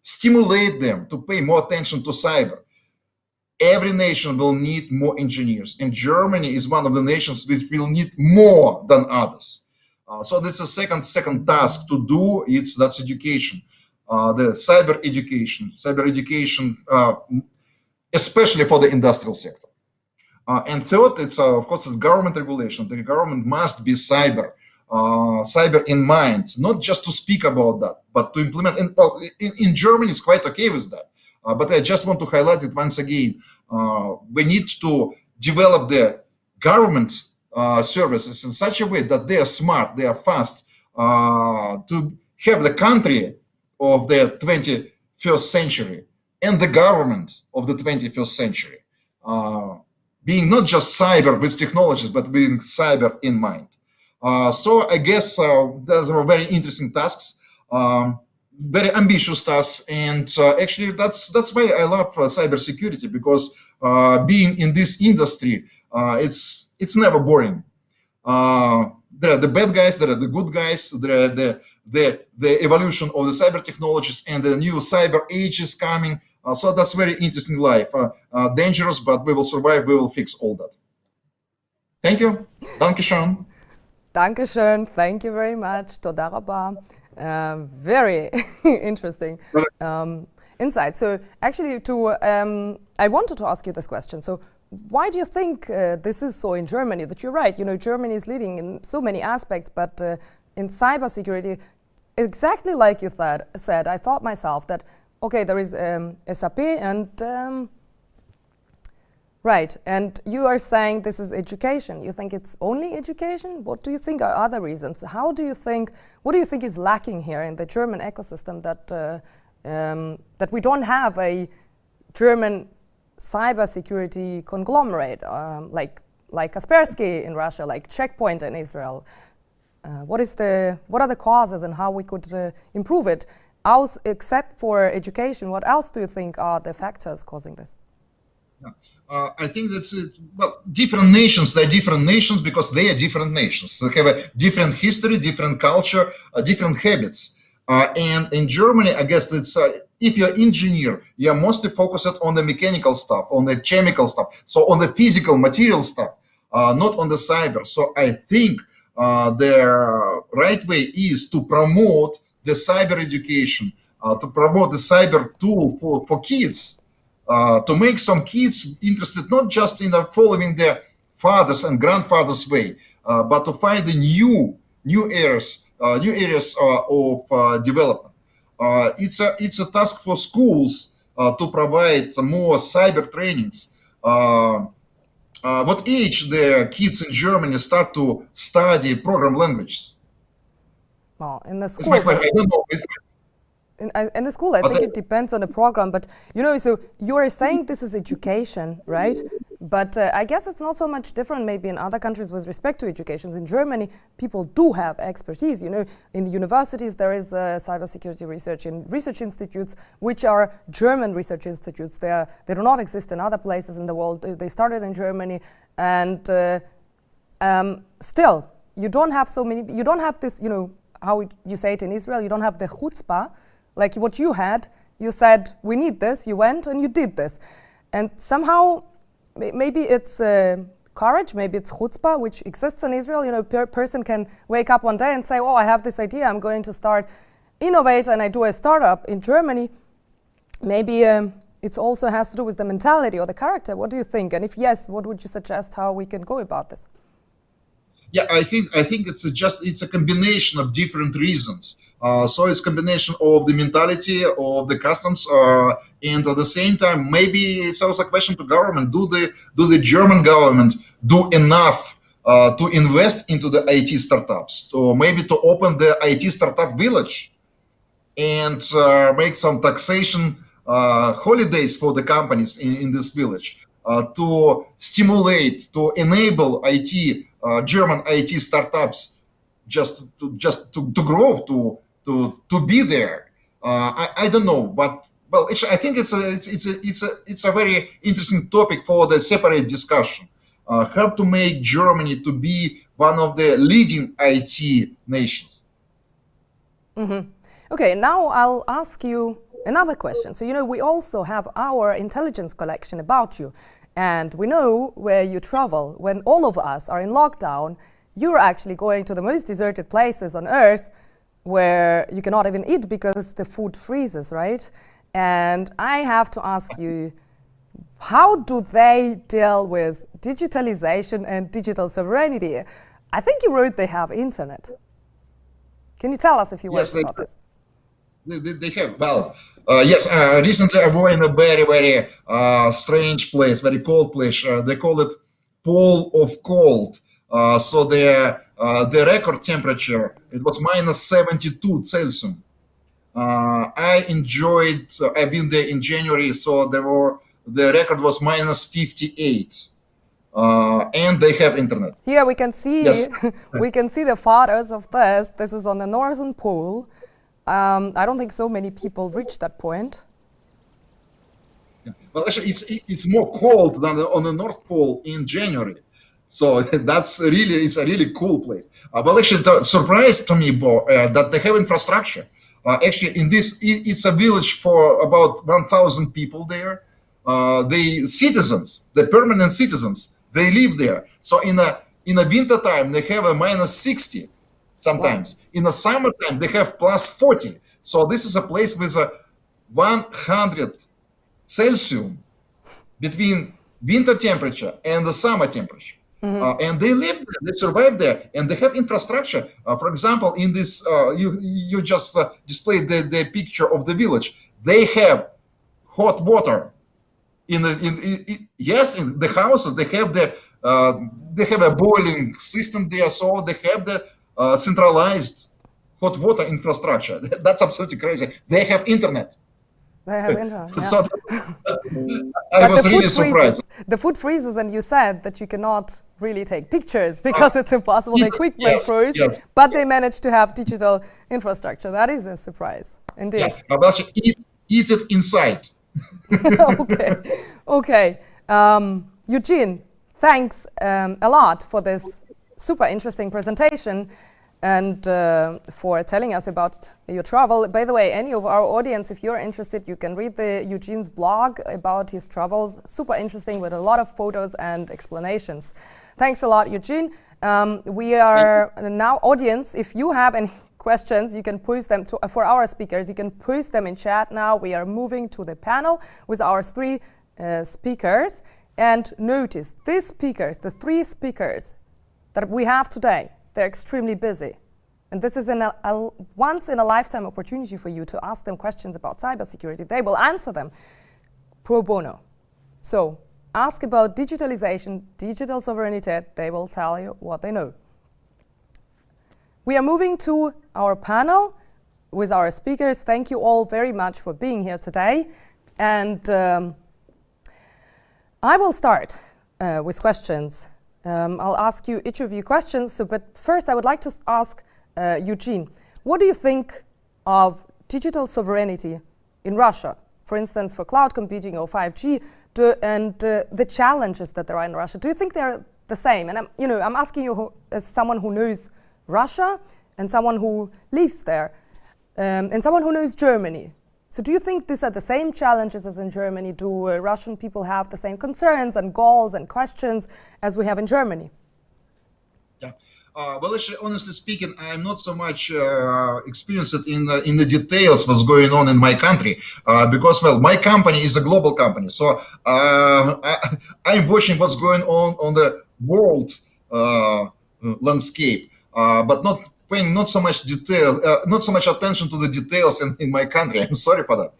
stimulate them to pay more attention to cyber. Every nation will need more engineers, and Germany is one of the nations which will need more than others. So this is second task to do. That's education, the cyber education, especially for the industrial sector. And third, it's of course the government regulation. The government must be cyber in mind, not just to speak about that, but to implement. And well, in Germany, it's quite okay with that. But I just want to highlight it once again. We need to develop the government services in such a way that they are smart, they are fast, to have the country of the 21st century and the government of the 21st century being not just cyber with technologies, but being cyber in mind. So I guess those are very interesting tasks, very ambitious tasks, and actually that's why I love cybersecurity, because being in this industry, it's never boring. There are the bad guys, there are the good guys, there are the evolution of the cyber technologies, and the new cyber age is coming. So that's very interesting life. Dangerous, but we will survive. We will fix all that. Thank you. Dankeschön. Dankeschön. Thank you very much. Toda rabba. Very interesting insight. So actually, I wanted to ask you this question. So why do you think this is so in Germany? That you're right. You know, Germany is leading in so many aspects, but in cybersecurity, exactly like you said, I thought myself that, okay, there is SAP and right, and you are saying this is education. You think it's only education? What do you think are other reasons? What do you think is lacking here in the German ecosystem that we don't have a German cybersecurity conglomerate like Kaspersky in Russia, like Checkpoint in Israel? What are the causes and how we could improve it? Except for education, what else do you think are the factors causing this? I think that's well, different nations. They're different nations because they are different nations. They have a different history, different culture, different habits. And in Germany, I guess it's if you're an engineer, you're mostly focused on the mechanical stuff, on the chemical stuff, so on the physical material stuff, not on the cyber. So I think the right way is to promote the cyber education, to promote the cyber tool for kids, to make some kids interested not just in following their fathers and grandfathers' way, but to find the new areas of development. It's a task for schools to provide more cyber trainings. What age the kids in Germany start to study program languages? Well, in the school. I don't know. In the school, I think it depends on the program, but you know, so you're saying this is education, right? But I guess it's not so much different maybe in other countries with respect to education. In Germany, people do have expertise. You know, in the universities, there is cybersecurity research in research institutes, which are German research institutes. They do not exist in other places in the world. They started in Germany, and still, you don't have so many. You don't have this. You know how you say it in Israel. You don't have the chutzpah. Like what you had, you said, we need this, you went and you did this. And somehow, maybe it's courage, maybe it's chutzpah, which exists in Israel. You know, a person can wake up one day and say, oh, I have this idea, I'm going to start innovate, and I do a startup in Germany. Maybe it also has to do with the mentality or the character. What do you think? And if yes, what would you suggest how we can go about this? Yeah, I think it's a combination of different reasons. So it's a combination of the mentality of the customs, and at the same time, maybe it's also a question to government. Do the German government do enough to invest into the IT startups? So maybe to open the IT startup village and make some taxation holidays for the companies in this village to stimulate, to enable German IT startups just to grow, to be there. I don't know, but well, actually, I think it's a very interesting topic for the separate discussion. How to make Germany to be one of the leading IT nations. Mm-hmm. Okay, now I'll ask you another question. So, we also have our intelligence collection about you, and we know where you travel. When all of us are in lockdown, you're actually going to the most deserted places on earth where you cannot even eat because the food freezes, right? And I have to ask you, how do they deal with digitalization and digital sovereignty? I think you wrote they have internet. Can you tell us a few words about this? They have. Well, yes, recently I was in a very, very strange place, very cold place. They call it Pole of Cold. So the record temperature, it was minus 72 Celsius. I enjoyed, I've been there in January, so the record was minus 58. And they have internet. Here we can see, yes. We can see the photos of this. This is on the Northern Pole. I don't think so many people reach that point. Yeah. Well, actually, it's more cold than on the North Pole in January. So it's a really cool place. Well, actually, the surprise to me, that they have infrastructure. Actually, it's a village for about 1,000 people there. The citizens, the permanent citizens, they live there. So in a winter time, they have a minus 60 sometimes. Wow. In the summertime, they have plus 40. So this is a place with a 100 Celsius between winter temperature and the summer temperature. Mm-hmm. And they live there, they survive there, and they have infrastructure. For example, in this, you just displayed the picture of the village. They have hot water in the houses. They have a boiling system there, so they have the centralized hot water infrastructure. That's absolutely crazy. They have internet. They have internet. Yeah. So I was really surprised. The food freezes, and you said that you cannot really take pictures because it's impossible. The equipment froze, but they managed to have digital infrastructure. That is a surprise, indeed. Yeah, about eat it inside. Okay. Eugene, thanks a lot for this super interesting presentation and for telling us about your travel. By the way, any of our audience, if you're interested, you can read Eugene's blog about his travels. Super interesting with a lot of photos and explanations. Thanks a lot, Eugene. We are now, audience, if you have any questions, you can post them for our speakers. You can post them in chat now. We are moving to the panel with our three speakers. And notice, these speakers, the three speakers that we have today, they're extremely busy. And this is a once-in-a-lifetime opportunity for you to ask them questions about cybersecurity. They will answer them pro bono. So ask about digitalization, digital sovereignty. They will tell you what they know. We are moving to our panel with our speakers. Thank you all very much for being here today. And I will start with questions. I'll ask you, each of you, questions. But first, I would like to ask Eugene, what do you think of digital sovereignty in Russia? For instance, for cloud computing or 5G, and the challenges that there are in Russia. Do you think they're the same? And I'm asking you as someone who knows Russia and someone who lives there, and someone who knows Germany. So do you think these are the same challenges as in Germany? Do Russian people have the same concerns and goals and questions as we have in Germany? Yeah. Well, actually, honestly speaking, I'm not so much experienced in the details what's going on in my country because, well, my company is a global company. So I'm watching what's going on the world landscape, but not paying not so much attention to the details in my country. I'm sorry for that.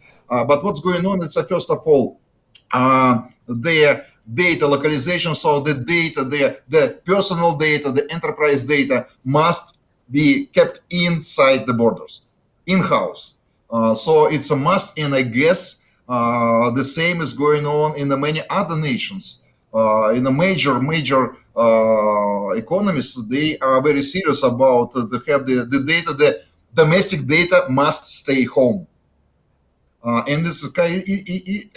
But what's going on? It's first of all their data localization. So the data, the personal data, the enterprise data must be kept inside the borders, in-house. So it's a must, and I guess the same is going on in the many other nations. In the major economies, they are very serious about to have the data, domestic data must stay home. And this is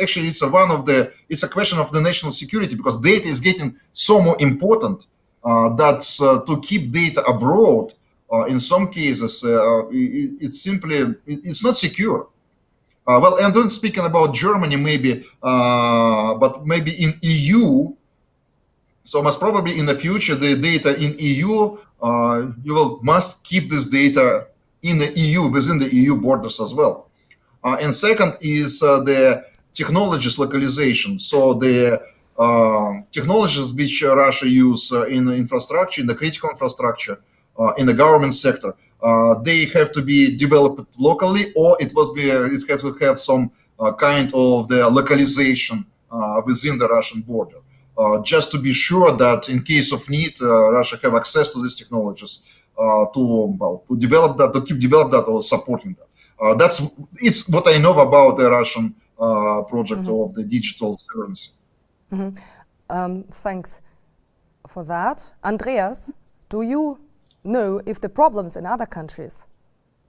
actually it's a question of the national security, because data is getting so more important that to keep data abroad, in some cases, it's not secure. Well, I'm not speaking about Germany maybe, but maybe in EU. So most probably in the future, the data in EU, must keep this data in the EU, within the EU borders as well. And second is the technologies localization. So the technologies which Russia use in the infrastructure, in the critical infrastructure, in the government sector, they have to be developed locally, or it has to have some kind of the localization within the Russian border, just to be sure that in case of need, Russia have access to these technologies to develop that, to keep develop that, or supporting that. It's what I know about the Russian project of the digital sovereignty. Thanks for that. Andreas, do you know if the problems in other countries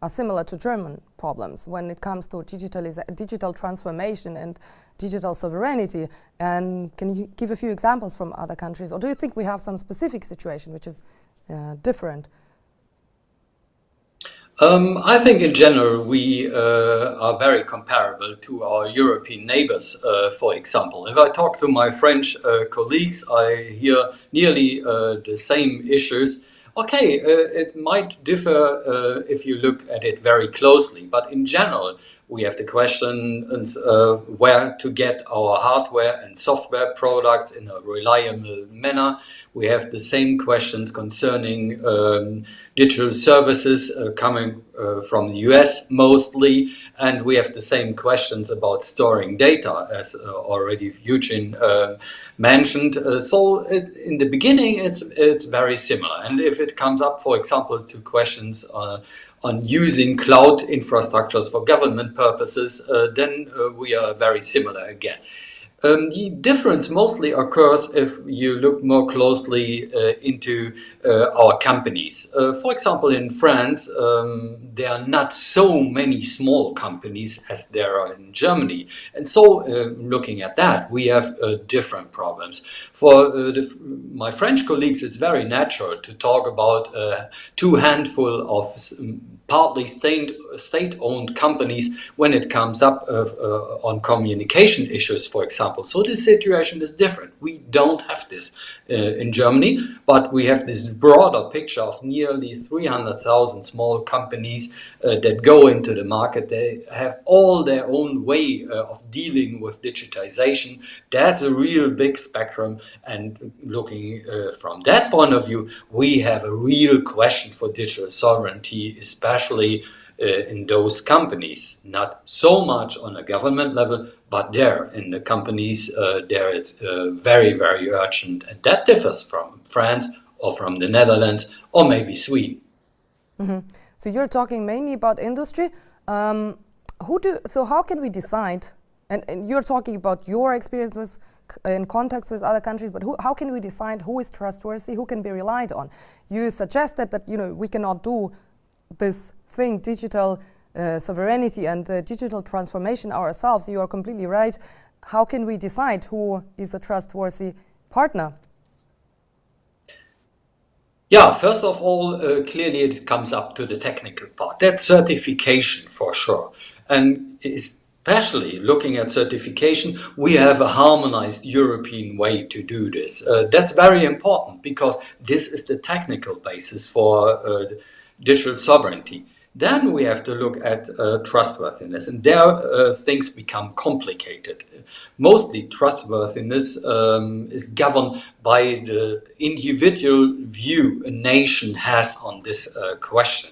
are similar to German problems when it comes to digital transformation and digital sovereignty? And can you give a few examples from other countries? Or do you think we have some specific situation which is different? I think in general we are very comparable to our European neighbors, for example. If I talk to my French colleagues, I hear nearly the same issues. Okay, it might differ if you look at it very closely, but in general we have the question where to get our hardware and software products in a reliable manner. We have the same questions concerning digital services coming from the US mostly, and we have the same questions about storing data, as already Eugene mentioned. So in the beginning it's very similar, and if it comes up, for example, to questions on using cloud infrastructures for government purposes, then we are very similar again. The difference mostly occurs if you look more closely into our companies. For example, in France, there are not so many small companies as there are in Germany. And so looking at that, we have different problems. For my French colleagues, it's very natural to talk about two handful of partly state-owned companies when it comes up on communication issues, for example. So the situation is different. We don't have this in Germany, but we have this broader picture of nearly 300,000 small companies that go into the market. They have all their own way of dealing with digitization. That's a real big spectrum, and looking from that point of view, we have a real question for digital sovereignty, especially in those companies. Not so much on a government level, but there in the companies, there it's very, very urgent, and that differs from France or from the Netherlands or maybe Sweden. So you're talking mainly about industry. So how can we decide? And you're talking about your experience in context with other countries, but how can we decide who is trustworthy, who can be relied on? You suggested that we cannot do this thing, digital sovereignty and digital transformation ourselves. You are completely right. How can we decide who is a trustworthy partner? Yeah, first of all, clearly it comes up to the technical part. That's certification for sure. And especially looking at certification, we have a harmonized European way to do this. That's very important because this is the technical basis for digital sovereignty. Then we have to look at trustworthiness, and there things become complicated. Mostly trustworthiness is governed by the individual view a nation has on this question.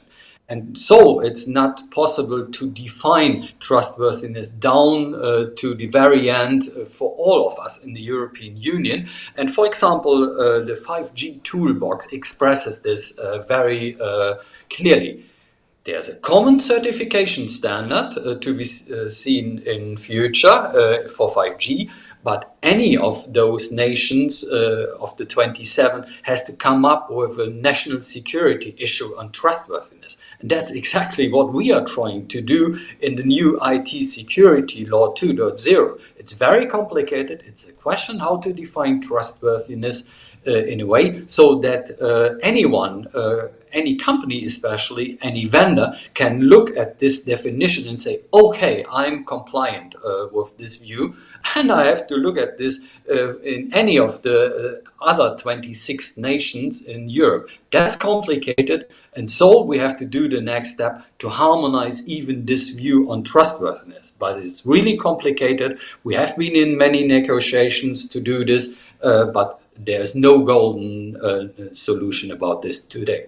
And so it's not possible to define trustworthiness down to the very end for all of us in the European Union. And for example, the 5G toolbox expresses this very clearly. There's a common certification standard to be seen in future for 5G, but any of those nations of the 27 has to come up with a national security issue on trustworthiness. And that's exactly what we are trying to do in the new IT security law 2.0. It's very complicated. It's a question how to define trustworthiness in a way so that anyone, any company especially, any vendor can look at this definition and say, okay, I'm compliant with this view, and I have to look at this in any of the other 26 nations in Europe. That's complicated, and so we have to do the next step to harmonize even this view on trustworthiness. But it's really complicated. We have been in many negotiations to do this, but there's no golden solution about this today.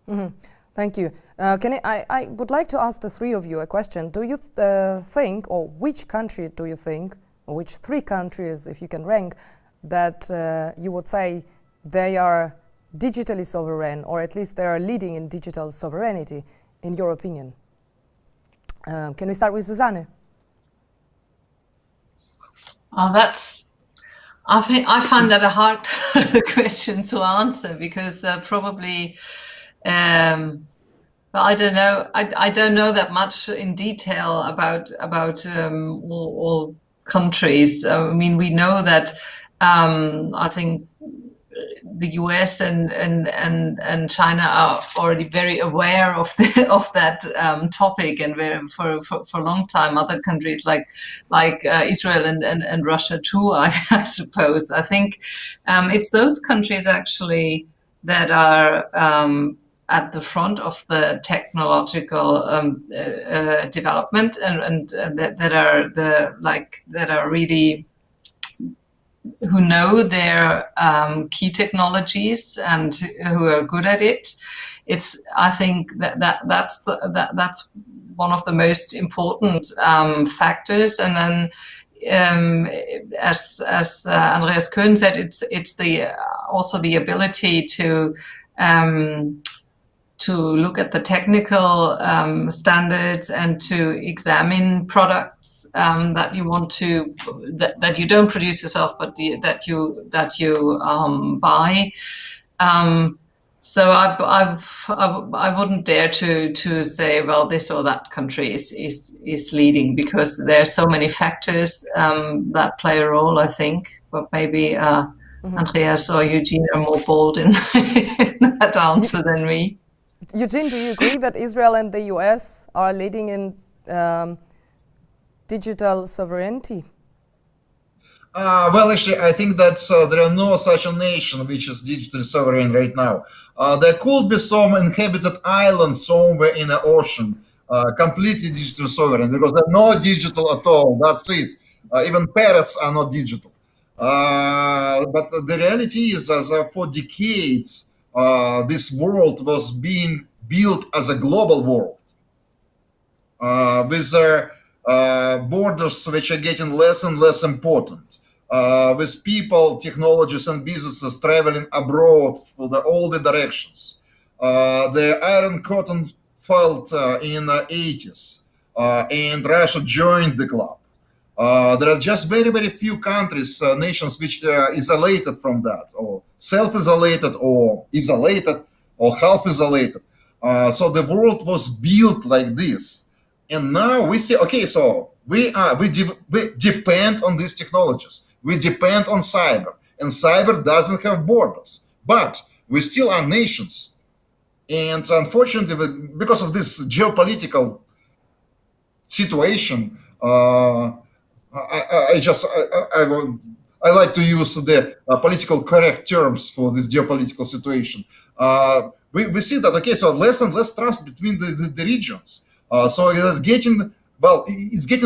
Mm-hmm. Thank you. I would like to ask the three of you a question. Do you think, or which country do you think, or which three countries, if you can rank, that you would say they are digitally sovereign, or at least they are leading in digital sovereignty, in your opinion? Can we start with Susanne? I find that a hard question to answer because probably. Well, I don't know. I don't know that much in detail about all countries. I mean, we know that I think the US and China are already very aware of that topic, and for a long time, other countries like Israel and Russia too. I suppose. I think it's those countries actually that are at the front of the technological development and that are really who know their key technologies and who are good at it. I think that's one of the most important factors. And then as Andreas Koenen said, it's also the ability to look at the technical standards and to examine products that you want to that you don't produce yourself, but that you buy. So I wouldn't dare to say, well, this or that country is leading, because there are so many factors that play a role, I think. But maybe Andreas or Eugene are more bold in that answer than me. Eugene, do you agree that Israel and the US are leading in digital sovereignty? Well, actually, I think that there are no such a nation which is digitally sovereign right now. There could be some inhabited island somewhere in the ocean, completely digital sovereign, because they're not digital at all. That's it. Even parrots are not digital. But the reality is that for decades, this world was being built as a global world with borders which are getting less and less important, with people, technologies, and businesses traveling abroad for all the directions. The Iron Curtain fell in the 80s, and Russia joined the club. There are just very, very few countries, nations which are isolated from that, or self-isolated, or isolated, or half-isolated. So the world was built like this. And now we see, okay, so we depend on these technologies. We depend on cyber, and cyber doesn't have borders. But we still are nations. And unfortunately, because of this geopolitical situation, I like to use the political correct terms for this geopolitical situation. We see that, okay, so less and less trust between the regions. So it's getting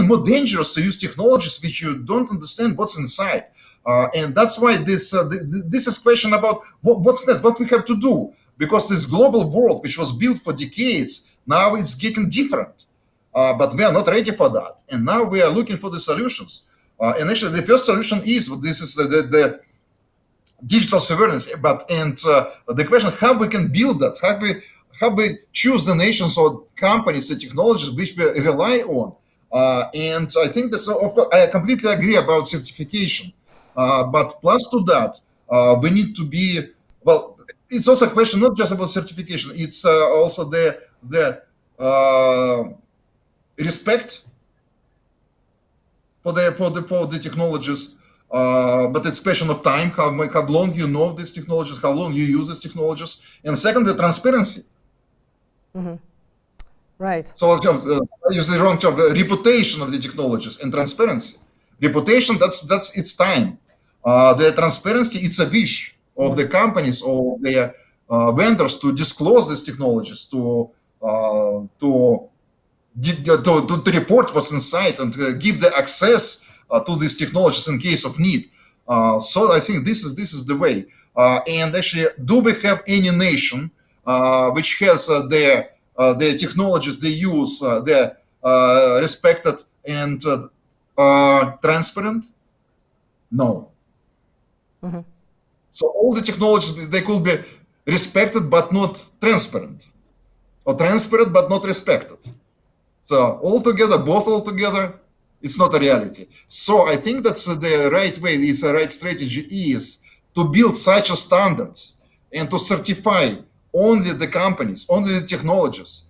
more dangerous to use technologies which you don't understand what's inside. And that's why this is a question about what's next, what we have to do. Because this global world, which was built for decades, now it's getting different. But we are not ready for that. And now we are looking for the solutions. And actually, the first solution is the digital sovereignty. The question, how we can build that, how we choose the nations or companies, the technologies which we rely on. And I think that, of course, I completely agree about certification. But plus to that, we need to be, well, it's also a question not just about certification, it's also the the respect for the technologies, but it's question of time, how long you know these technologies, how long you use these technologies, and second, the transparency. Right. So I use the wrong term, the reputation of the technologies and transparency. Reputation, that's its time. The transparency, it's a wish of the companies or their vendors to disclose these technologies, to report what's inside and give the access to these technologies in case of need. So I think this is the way. And actually, do we have any nation which has the technologies they use, they're respected and transparent? No. So all the technologies, they could be respected but not transparent, or transparent but not respected. So both altogether, it's not a reality. So I think that's the right way, it's a right strategy is to build such a standards and to certify only the companies, only the technologies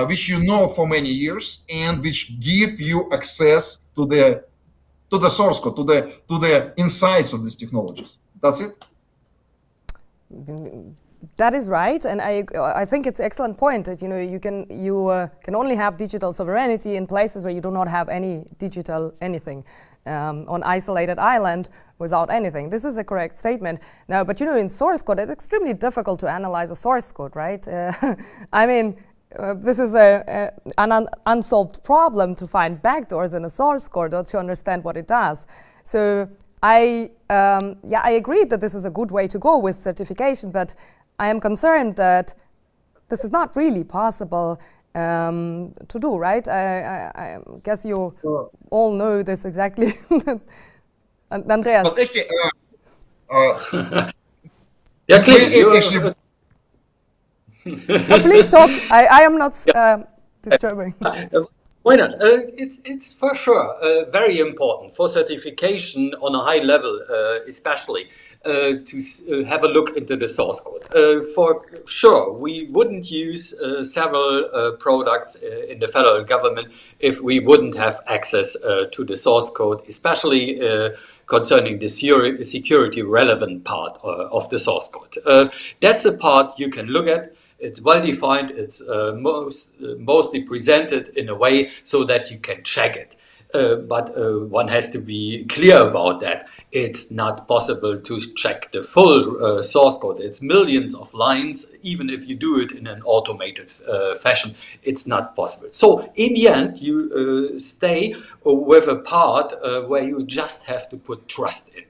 which you know for many years and which give you access to the source code, to the insights of these technologies. That's it. That is right, and I think it's an excellent point that you can only have digital sovereignty in places where you do not have any digital anything on isolated island without anything. This is a correct statement. Now, but in source code, it's extremely difficult to analyze a source code, right? I mean, this is an unsolved problem to find backdoors in a source code or to understand what it does. So I agree that this is a good way to go with certification, but I am concerned that this is not really possible to do, right? I guess you all know this exactly. Andreas. But actually, yeah, clearly. Please talk. I am not disturbing. Why not? It's for sure very important for certification on a high level, especially to have a look into the source code. For sure, we wouldn't use several products in the federal government if we wouldn't have access to the source code, especially concerning the security relevant part of the source code. That's a part you can look at. It's well defined. It's mostly presented in a way so that you can check it. But one has to be clear about that. It's not possible to check the full source code. It's millions of lines. Even if you do it in an automated fashion, it's not possible. So in the end, you stay with a part where you just have to put trust in.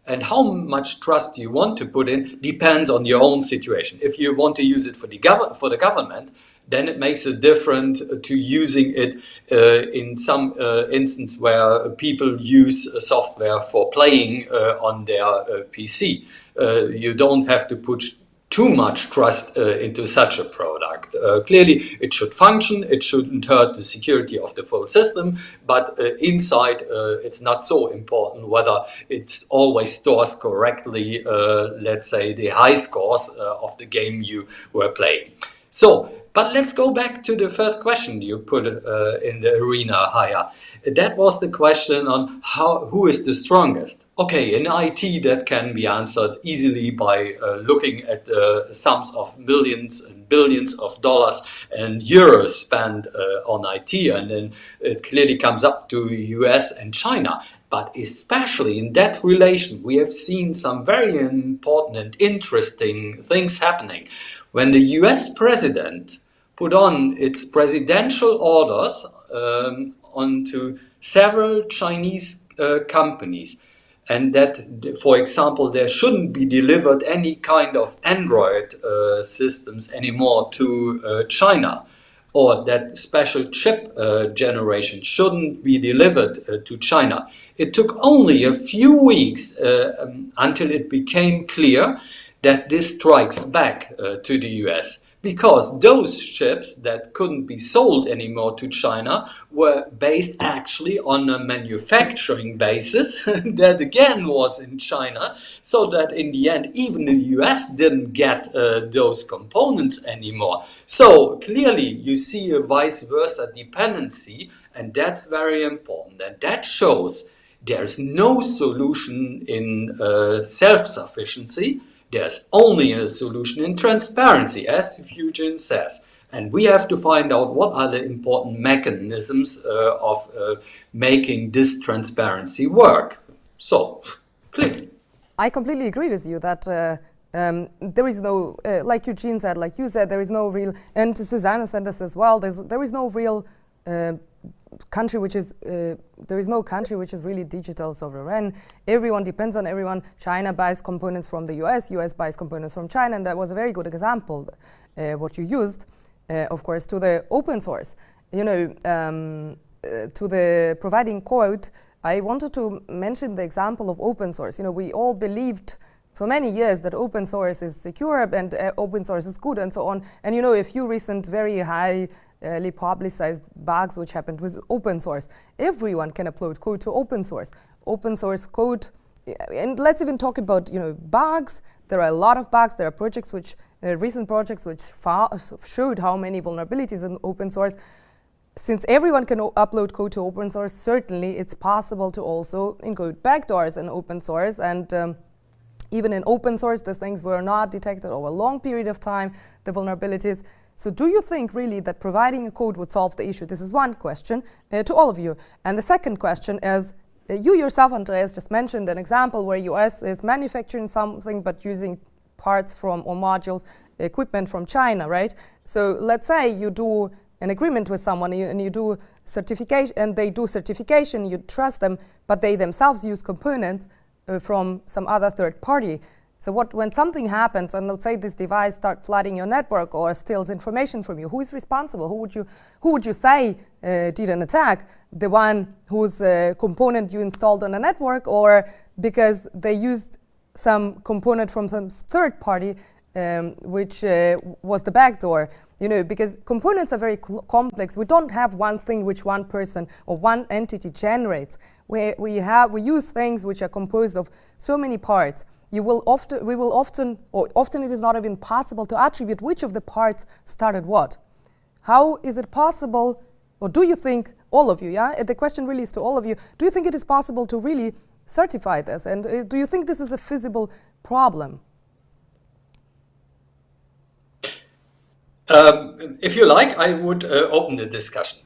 And how much trust you want to put in depends on your own situation. If you want to use it for the government, then it makes it different to using it in some instance where people use software for playing on their PC. You don't have to put too much trust into such a product. Clearly, it should function, it shouldn't hurt the security of the full system, but inside it's not so important whether it always stores correctly, let's say, the high scores of the game you were playing. So, but let's go back to the first question you put in the arena, Haya. That was the question on who is the strongest. Okay, in IT that can be answered easily by looking at the sums of millions and billions of dollars and euros spent on IT, and then it clearly comes up to US and China. But especially in that relation, we have seen some very important and interesting things happening. When the US president put on its presidential orders onto several Chinese companies, and that, for example, there shouldn't be delivered any kind of Android systems anymore to China, or that special chip generation shouldn't be delivered to China. It took only a few weeks until it became clear that this strikes back to the US. because those chips that couldn't be sold anymore to China were based actually on a manufacturing basis that again was in China, so that in the end even the US didn't get those components anymore. So clearly you see a vice versa dependency, and that's very important, and that shows there's no solution in self-sufficiency. There's only a solution in transparency, as Eugene says. And we have to find out what are the important mechanisms of making this transparency work. So, clearly. I completely agree with you that there is no, like Eugene said, like you said, there is no real, and Susanne said this as well, there is no real country which is, there is no country which is really digital sovereign. Everyone depends on everyone. China buys components from the US buys components from China, and that was a very good example, what you used, of course, to the open source. You know, to the providing code, I wanted to mention the example of open source. You know, we all believed for many years that open source is secure and open source is good and so on. And you know, a few recent very highly publicized bugs which happened with open source. Everyone can upload code to open source. Open source code, and let's even talk about, you know, bugs. There are a lot of bugs. There are projects which, recent projects which showed how many vulnerabilities in open source. Since everyone can upload code to open source, certainly it's possible to also encode backdoors in open source, and even in open source, these things were not detected over a long period of time, the vulnerabilities. So do you think really that providing a code would solve the issue? This is one question to all of you. And the second question is, you yourself, Andreas, just mentioned an example where US is manufacturing something but using parts from or modules, equipment from China, right? So let's say you do an agreement with someone and you do certification, and they do certification, you trust them, but they themselves use components from some other third party. So when something happens, and let's say this device starts flooding your network or steals information from you, who is responsible? Who would you say did an attack? The one whose component you installed on a network, or because they used some component from some third party, which was the backdoor? You know, because components are very complex. We don't have one thing which one person or one entity generates. We use things which are composed of so many parts. We will often it is not even possible to attribute which of the parts started what. How is it possible, or do you think, all of you, yeah? The question really is to all of you, do you think it is possible to really certify this? And do you think this is a feasible problem? If you like, I would open the discussion.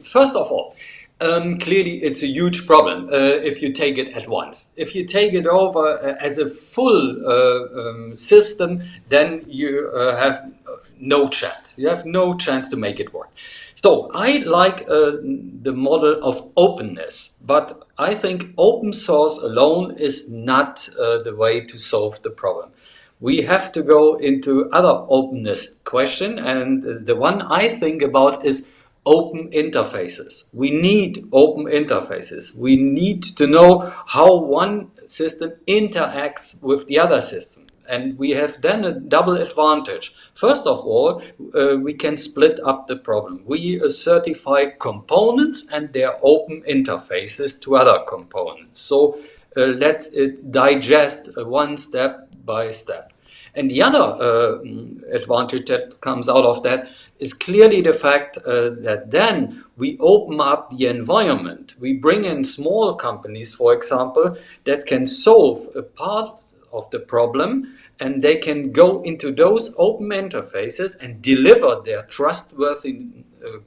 First of all, clearly it's a huge problem if you take it at once. If you take it over as a full system, then you have no chance. You have no chance to make it work. So I like the model of openness, but I think open source alone is not the way to solve the problem. We have to go into other openness question, and the one I think about is open interfaces. We need open interfaces. We need to know how one system interacts with the other system. And we have then a double advantage. First of all, we can split up the problem. We certify components and their open interfaces to other components. So let's digest one step by step. And the other advantage that comes out of that is clearly the fact that then we open up the environment. We bring in small companies, for example, that can solve a part of the problem, and they can go into those open interfaces and deliver their trustworthy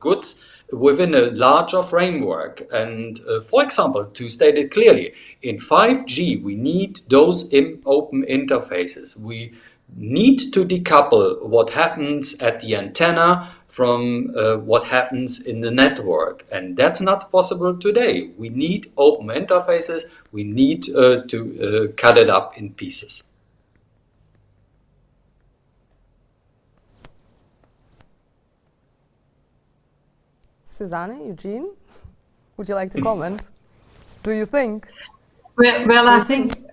goods within a larger framework. And for example, to state it clearly, in 5G we need those open interfaces. We need to decouple what happens at the antenna from what happens in the network, and that's not possible today. We need open interfaces. We need to cut it up in pieces. Susanne, Eugene, would you like to comment? Do you think? Well, I think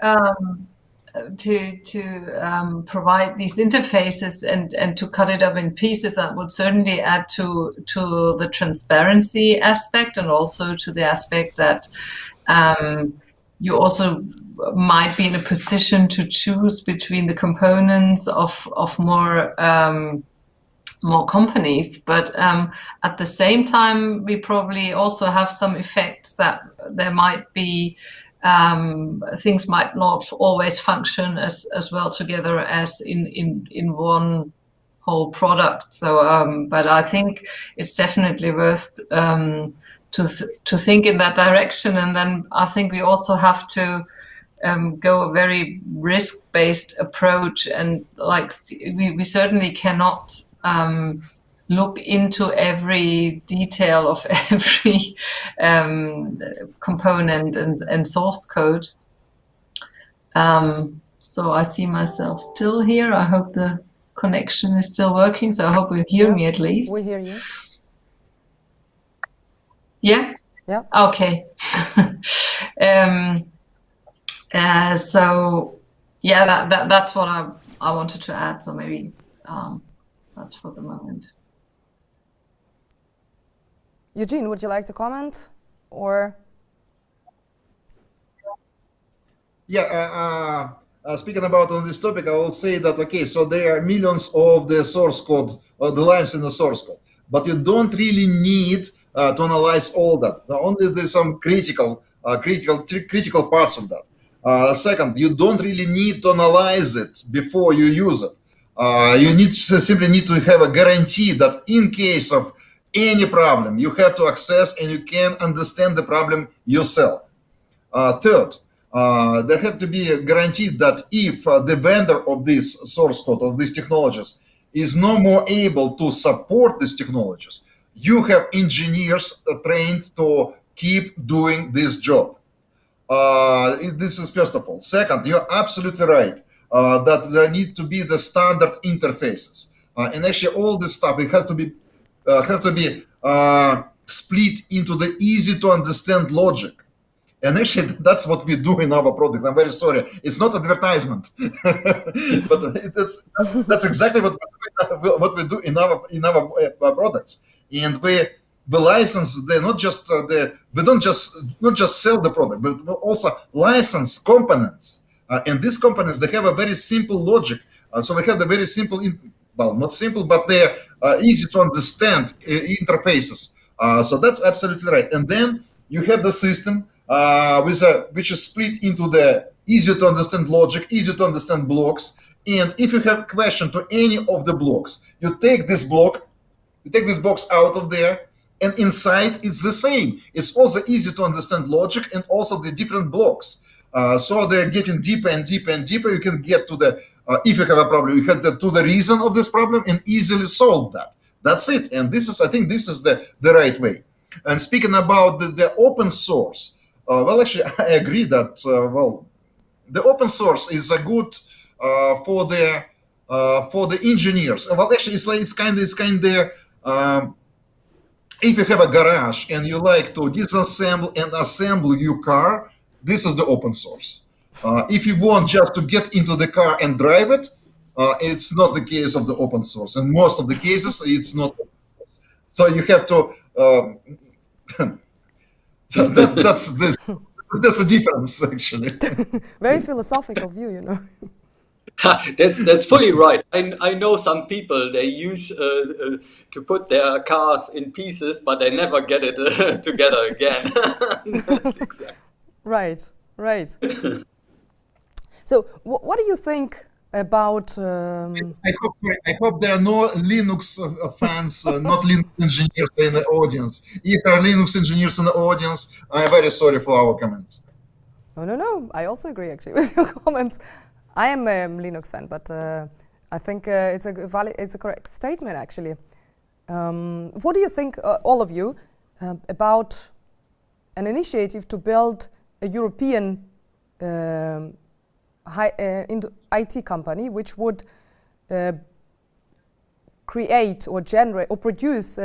provide these interfaces and to cut it up in pieces, that would certainly add to the transparency aspect, and also to the aspect that you also might be in a position to choose between the components of more companies. But at the same time, we probably also have some effects that there might be things might not always function as well together as in one whole product. So, but I think it's definitely worth to think in that direction. And then I think we also have to go a very risk-based approach, and like we certainly cannot look into every detail of every component and source code. So I see myself still here. I hope the connection is still working. So I hope you hear me at least. We hear you. Yeah? Yeah. Okay. So yeah, that's what I wanted to add. So maybe that's for the moment. Eugene, would you like to comment, or? Yeah, speaking about on this topic, I will say that, okay, so there are millions of the source code, or the lines in the source code, but you don't really need to analyze all that. Only there's some critical parts of that. Second, you don't really need to analyze it before you use it. You simply need to have a guarantee that in case of any problem, you have to access and you can understand the problem yourself. Third, there have to be a guarantee that if the vendor of this source code, of these technologies, is no more able to support these technologies, you have engineers trained to keep doing this job. This is first of all. Second, you're absolutely right that there need to be the standard interfaces, and actually all this stuff, it has to be split into the easy to understand logic. And actually, that's what we do in our product. I'm very sorry, it's not advertisement, but that's exactly what we do in our products. And we license. They're not just we don't just sell the product, but we also license components. And these components, they have a very simple logic. So they have the very simple, well, not simple, but they're easy to understand interfaces. So that's absolutely right. And then you have the system which is split into the easy to understand logic, easy to understand blocks. And if you have a question to any of the blocks, you take this block, you take this box out of there, and inside it's the same. It's also easy to understand logic and also the different blocks. So they're getting deeper and deeper and deeper. You can get to the, if you have a problem, you get to the reason of this problem and easily solve that. That's it. And this is, I think this is the right way. And speaking about the open source, well, actually, I agree that, well, the open source is a good for the engineers. Well, actually, it's kind of, if you have a garage and you like to disassemble and assemble your car, this is the open source. If you want just to get into the car and drive it, it's not the case of the open source. In most of the cases, it's not. So you have to. That's the difference, actually. Very philosophical view, you know. That's fully right. I know some people, they use to put their cars in pieces, but they never get it together again. That's exactly. Right. So what do you think about... I hope there are no Linux fans, not Linux engineers in the audience. If there are Linux engineers in the audience, I'm very sorry for our comments. Oh, no, I also agree actually with your comments. I am a Linux fan, but I think it's a correct statement actually. What do you think, all of you, about an initiative to build a European IT company which would create or generate or produce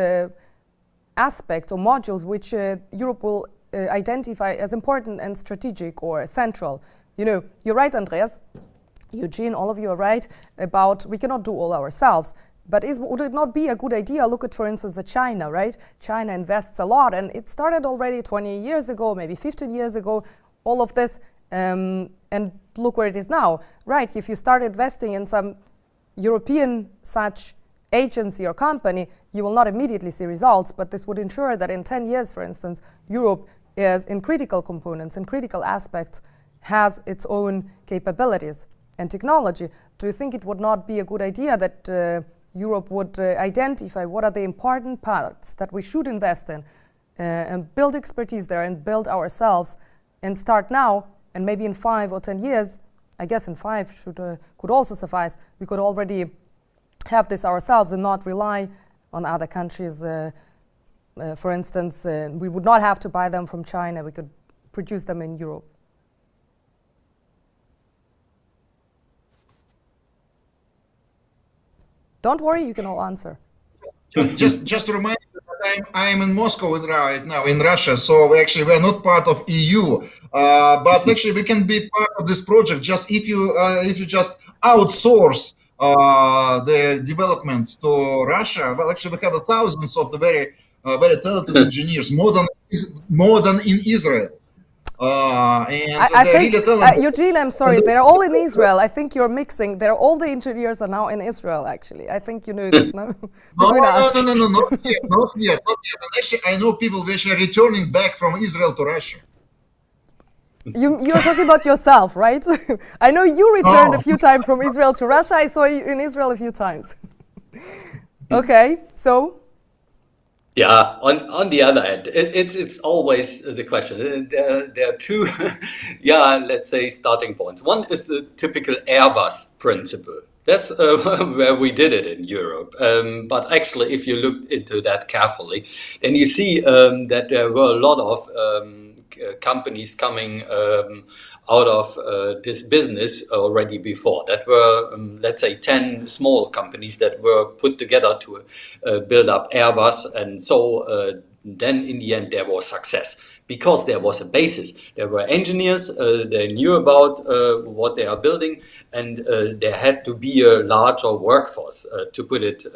aspects or modules which Europe will identify as important and strategic or central? You know, you're right, Andreas. Eugene, all of you are right about we cannot do all ourselves. But would it not be a good idea? Look at, for instance, China, right? China invests a lot, and it started already 20 years ago, maybe 15 years ago, all of this, and look where it is now, right? If you start investing in some European such agency or company, you will not immediately see results, but this would ensure that in 10 years, for instance, Europe is in critical components, in critical aspects, has its own capabilities and technology. Do you think it would not be a good idea that Europe would identify what are the important parts that we should invest in and build expertise there and build ourselves and start now, and maybe in 5 or 10 years, I guess in 5 could also suffice, we could already have this ourselves and not rely on other countries. For instance, we would not have to buy them from China, we could produce them in Europe. Don't worry, you can all answer. Just to remind you that I am in Moscow right now, in Russia, so we're not part of EU, but actually we can be part of this project just if you just outsource the development to Russia. Well, actually we have thousands of the very talented engineers, more than in Israel. I think, Eugene, I'm sorry, they're all in Israel. I think you're mixing. All the engineers are now in Israel, actually. I think you knew this, no? No, not yet. And actually, I know people which are returning back from Israel to Russia. You're talking about yourself, right? I know you returned a few times from Israel to Russia. I saw you in Israel a few times. Okay, so... Yeah, on the other hand, it's always the question. There are two, let's say, starting points. One is the typical Airbus principle. That's where we did it in Europe. But actually, if you looked into that carefully, then you see that there were a lot of companies coming out of this business already before. That were, let's say, 10 small companies that were put together to build up Airbus. And so then in the end, there was success because there was a basis. There were engineers, they knew about what they are building, and there had to be a larger workforce to put it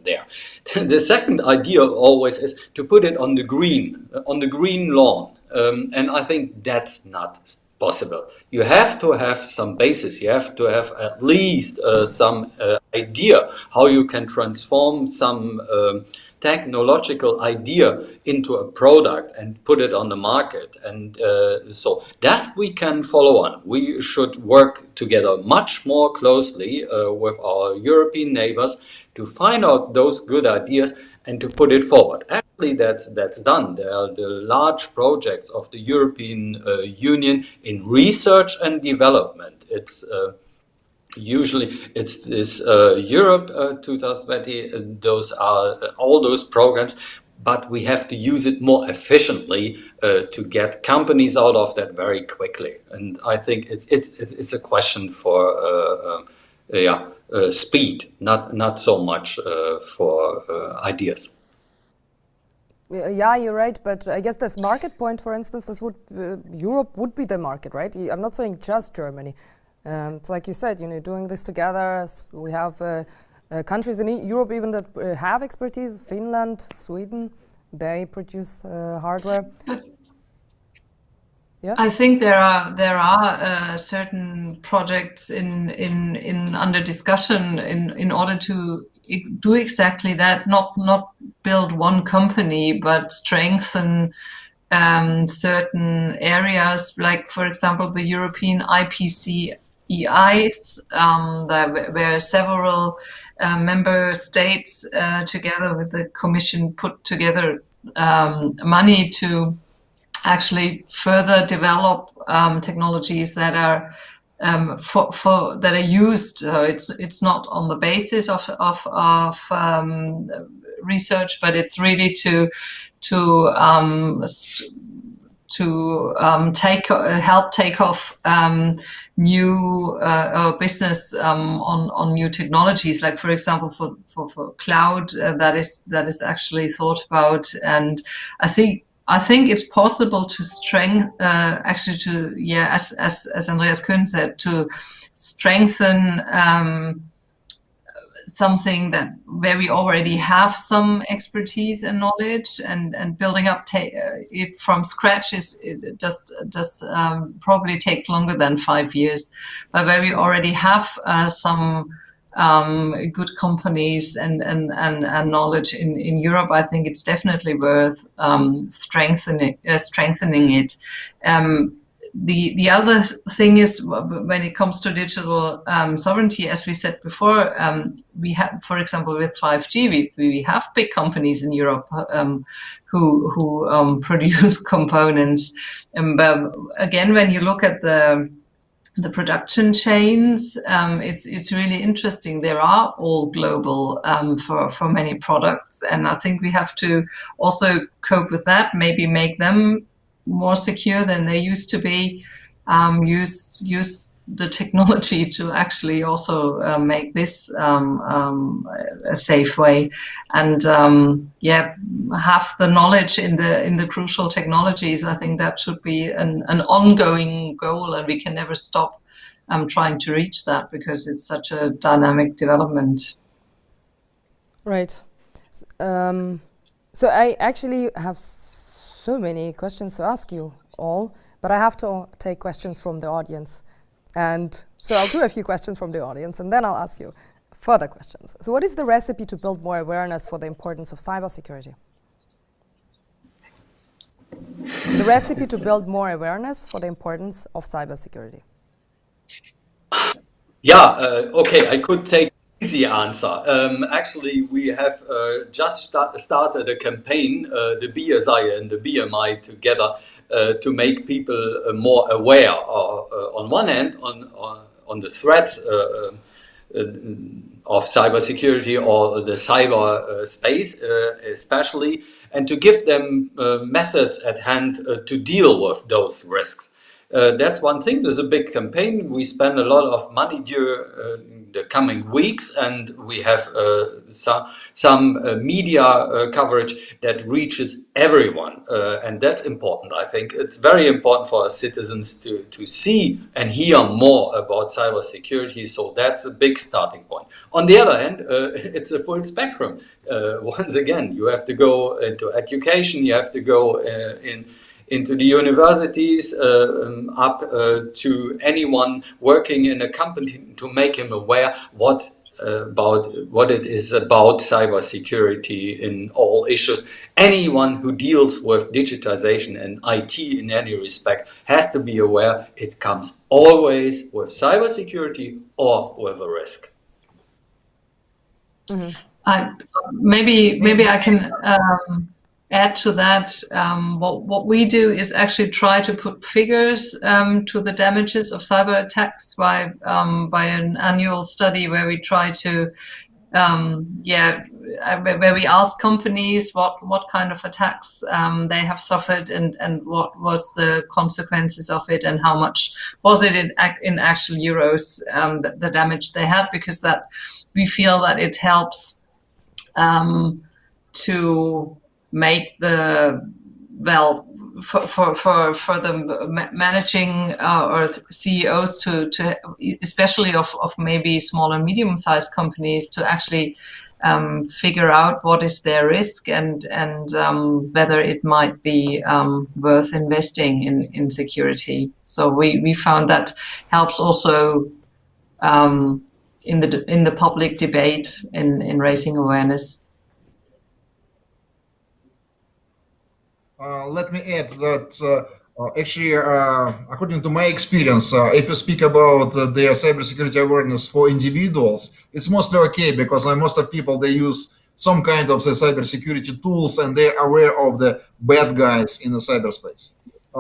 there. The second idea always is to put it on the green lawn. And I think that's not possible. You have to have some basis. You have to have at least some idea how you can transform some technological idea into a product and put it on the market. And so that we can follow on. We should work together much more closely with our European neighbors to find out those good ideas and to put it forward. Actually, that's done. There are the large projects of the European Union in research and development. It's usually it's this Europe 2020. Those are all those programs, but we have to use it more efficiently to get companies out of that very quickly. And I think it's a question for speed, not so much for ideas. Yeah, you're right, but I guess this market point, for instance, Europe would be the market, right? I'm not saying just Germany. It's like you said, doing this together. We have countries in Europe even that have expertise. Finland, Sweden, they produce hardware. Yeah. I think there are certain projects in under discussion in order to do exactly that. Not build one company, but strengthen certain areas, like for example the European IPCEIs, where several member states together with the Commission put together money to actually further develop technologies that are that are used. It's not on the basis of research, but it's really to help take off new business on new technologies, like for example for cloud, that is actually thought about. And I think I think it's possible to as Andreas Koenen said, to strengthen something where we already have some expertise and knowledge, and building up it from scratch probably takes longer than 5 years. But where we already have some good companies and knowledge in Europe, I think it's definitely worth strengthening it. The other thing is, when it comes to digital sovereignty, as we said before, we have, for example, with 5G, we have big companies in Europe who produce components. But again, when you look at the production chains, it's really interesting. There are all global for many products, and I think we have to also cope with that. Maybe make them more secure than they used to be. Use the technology to actually also make this a safe way, and have the knowledge in the crucial technologies. I think that should be an ongoing goal, and we can never stop trying to reach that, because it's such a dynamic development. Right. So I actually have so many questions to ask you all, but I have to take questions from the audience. And so I'll do a few questions from the audience, and then I'll ask you further questions. So what is the recipe to build more awareness for the importance of cybersecurity? The recipe to build more awareness for the importance of cybersecurity. Yeah, okay, I could take an easy answer. Actually, we have just started a campaign, the BSI and the BMI together, to make people more aware, on one hand, on the threats of cybersecurity or the cyber space especially, and to give them methods at hand to deal with those risks. That's one thing. There's a big campaign. We spend a lot of money during the coming weeks, and we have some media coverage that reaches everyone, and that's important. I think it's very important for our citizens to see and hear more about cybersecurity. So that's a big starting point. On the other hand, it's a full spectrum. Once again, you have to go into education. You have to go into the universities, up to anyone working in a company, to make him aware what it is about cybersecurity in all issues. Anyone who deals with digitization and IT in any respect has to be aware it comes always with cybersecurity or with a risk. Mm-hmm. Maybe I can add to that. What we do is actually try to put figures to the damages of cyber attacks by an annual study where we try to where we ask companies what kind of attacks they have suffered, and what was the consequences of it, and how much was it in actual euros, the damage they had, because that we feel that it helps to make the for the managing or CEOs to especially of maybe small and medium-sized companies to actually figure out what is their risk and whether it might be worth investing in security. So we found that helps also in the public debate in raising awareness. Let me add that actually, according to my experience, if you speak about the cybersecurity awareness for individuals, it's mostly okay, because most of people, they use some kind of the cybersecurity tools, and they're aware of the bad guys in the cyberspace.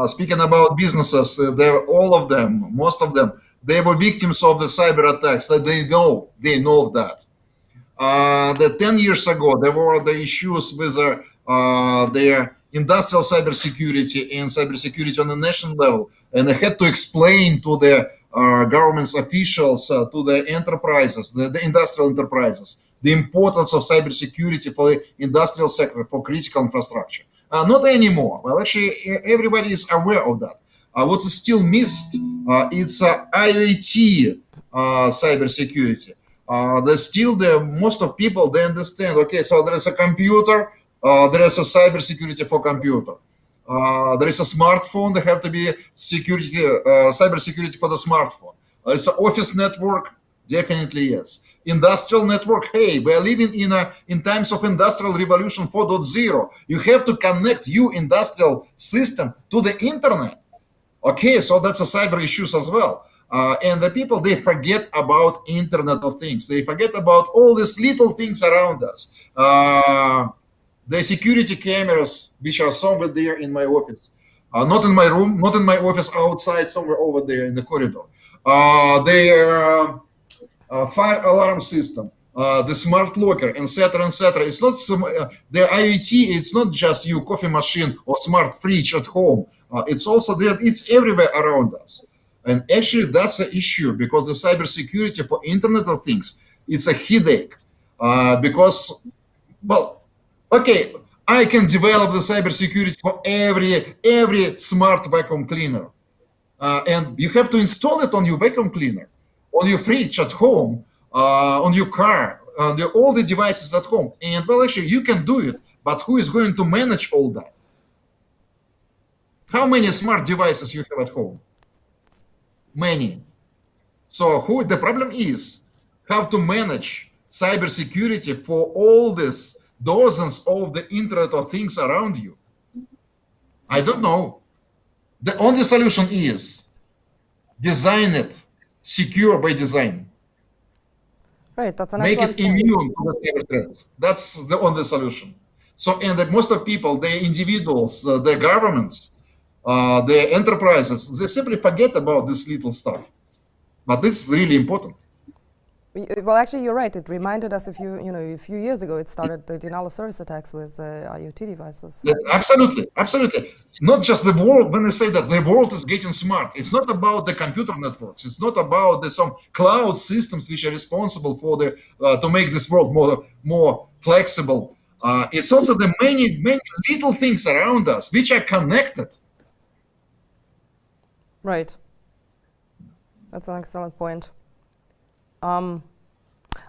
Speaking about businesses, all of them, most of them, they were victims of the cyber attacks. That they know that. 10 years ago, there were the issues with their industrial cybersecurity and cybersecurity on the national level, and they had to explain to the government's officials, to the enterprises, the industrial enterprises, the importance of cybersecurity for the industrial sector, for critical infrastructure. Not anymore. Well, actually, everybody is aware of that. What is still missed, it's IoT cybersecurity. There's still most of people, they understand, okay, so there is a computer, there is a cybersecurity for computer. There is a smartphone, there have to be security, cybersecurity for the smartphone. There's an office network, definitely yes. Industrial network, hey, we are living in times of industrial revolution 4.0. You have to connect your industrial system to the internet. Okay, so that's a cyber issues as well. And the people, they forget about Internet of Things. They forget about all these little things around us. The security cameras, which are somewhere there in my office. Not in my room, not in my office, outside, somewhere over there in the corridor. Their fire alarm system, the smart locker, etc., etc. It's not some, the IoT. It's not just your coffee machine or smart fridge at home. It's also that it's everywhere around us. And actually, that's an issue because the cybersecurity for Internet of Things, it's a headache. Because, well, okay, I can develop the cybersecurity for every smart vacuum cleaner. And you have to install it on your vacuum cleaner, on your fridge at home, on your car, on all the devices at home. And well, actually, you can do it, but who is going to manage all that? How many smart devices you have at home? Many. So the problem is how to manage cybersecurity for all these dozens of the Internet of Things around you. I don't know. The only solution is design it secure by design. Right, that's an Make excellent it point. immune to the cyber threats. That's the only solution. So, and that most of people, the individuals, the governments, the enterprises, they simply forget about this little stuff. But this is really important. Well, actually, you're right. It reminded us a few years ago. It started the denial of service attacks with IoT devices. Yeah, absolutely, absolutely. Not just the world. When they say that the world is getting smart, it's not about the computer networks. It's not about some cloud systems which are responsible for to make this world more flexible. It's also the many little things around us which are connected. Right. That's an excellent point.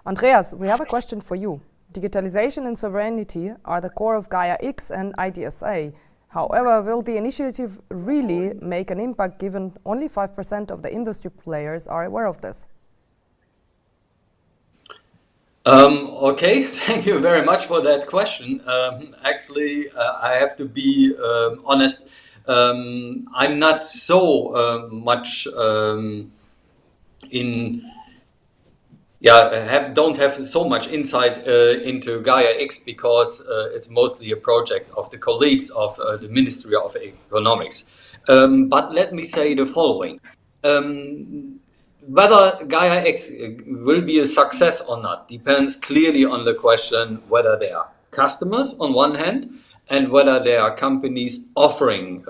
Andreas, we have a question for you. Digitalization and sovereignty are the core of Gaia X and IDSA. However, will the initiative really make an impact given only 5% of the industry players are aware of this? Okay, thank you very much for that question. Actually, I have to be honest. I'm not so much don't have so much insight into Gaia X because it's mostly a project of the colleagues of the Ministry of Economics. But let me say the following. Whether Gaia X will be a success or not depends clearly on the question whether there are customers on one hand and whether there are companies offering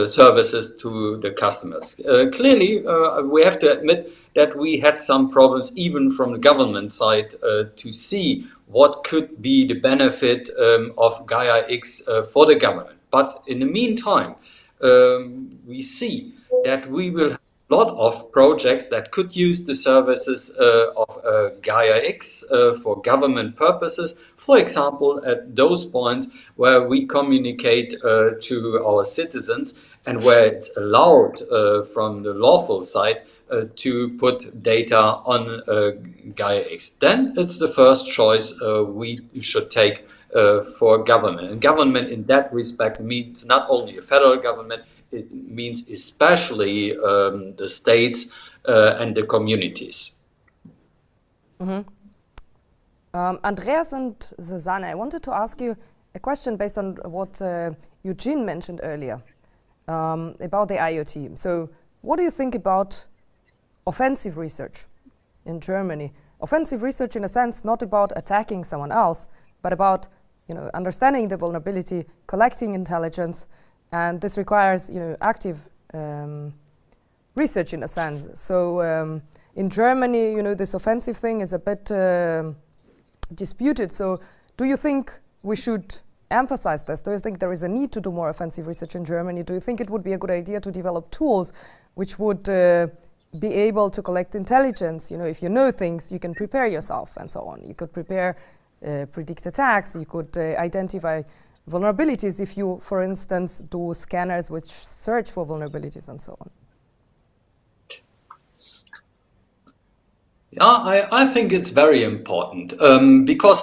services to the customers. Clearly, we have to admit that we had some problems even from the government side to see what could be the benefit of Gaia X for the government. But in the meantime, we see that we will have a lot of projects that could use the services of Gaia X for government purposes. For example, at those points where we communicate to our citizens and where it's allowed from the lawful side to put data on Gaia X. Then it's the first choice we should take for government. And government in that respect means not only a federal government, it means especially the states and the communities. Mm-hmm. Andreas and Susanne, I wanted to ask you a question based on what Eugene mentioned earlier about the IoT. So what do you think about offensive research in Germany? Offensive research in a sense, not about attacking someone else, but about understanding the vulnerability, collecting intelligence, and this requires active research in a sense. So in Germany, this offensive thing is a bit disputed. So do you think we should emphasize this? Do you think there is a need to do more offensive research in Germany? Do you think it would be a good idea to develop tools which would be able to collect intelligence? If you know things, you can prepare yourself and so on. You could prepare, predict attacks. You could identify vulnerabilities if you, for instance, do scanners which search for vulnerabilities and so on. Yeah, I think it's very important because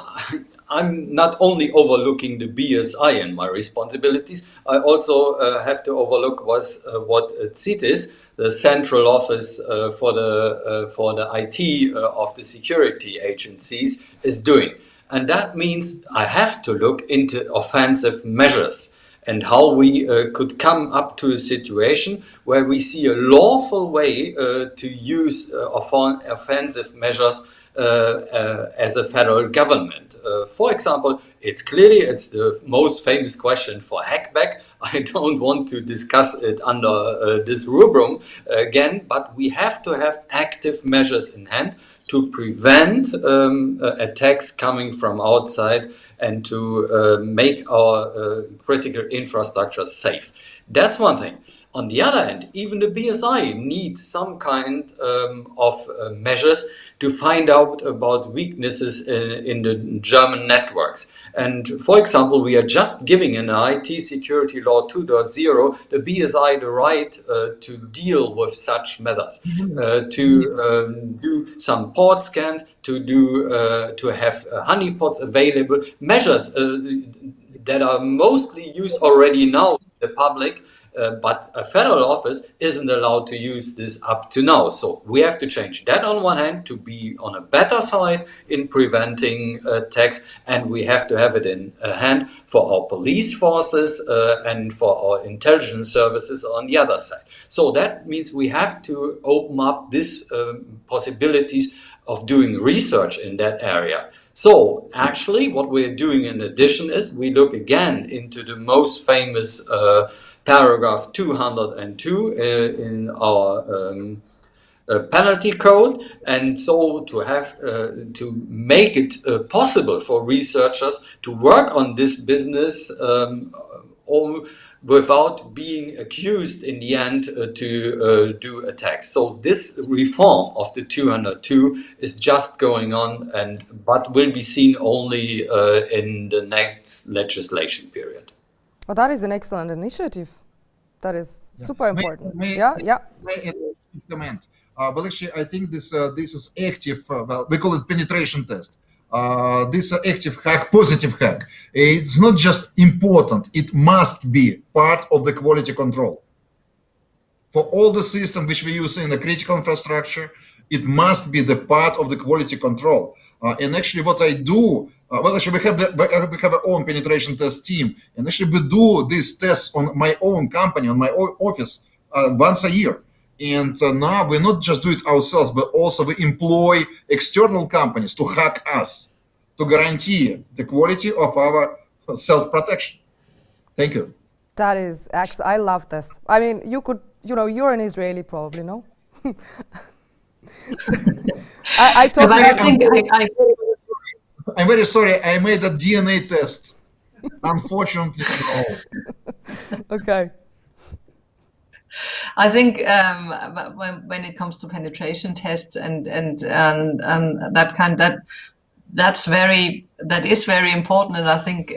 I'm not only overlooking the BSI and my responsibilities, I also have to overlook what CITES, the central office for the IT of the security agencies, is doing. And that means I have to look into offensive measures and how we could come up to a situation where we see a lawful way to use offensive measures as a federal government. For example, it's the most famous question for hackback. I don't want to discuss it under this rubric again, but we have to have active measures in hand to prevent attacks coming from outside and to make our critical infrastructure safe. That's one thing. On the other hand, even the BSI needs some kind of measures to find out about weaknesses in the German networks. And for example, we are just giving in IT Security Law 2.0 the BSI the right to deal with such methods, to do some port scans, to have honeypots available, measures that are mostly used already now in the public. But a federal office isn't allowed to use this up to now. So we have to change that on one hand to be on a better side in preventing attacks, and we have to have it in hand for our police forces and for our intelligence services on the other side. So that means we have to open up these possibilities of doing research in that area. So actually what we're doing in addition is we look again into the most famous paragraph 202 in our penalty code, and so to have to make it possible for researchers to work on this business without being accused in the end to do attacks. So this reform of the 202 is just going on, but will be seen only in the next legislation period. Well, that is an excellent initiative. That is super important. May comment. Well, actually, I think this is active. We call it penetration test. This active hack, positive hack. It's not just important. It must be part of the quality control for all the systems which we use in the critical infrastructure. It must be the part of the quality control. And actually, what I do, well, actually, we have our own penetration test team, and actually, we do these tests on my own company, on my own office, once a year. And now we not just do it ourselves, but also we employ external companies to hack us, to guarantee the quality of our self-protection. Thank you. That is excellent. I love this. I mean, you could, you're an Israeli, probably, no? I totally. I'm very sorry. I made a DNA test. Unfortunately, no. Okay. I think when it comes to penetration tests and that is very important, and I think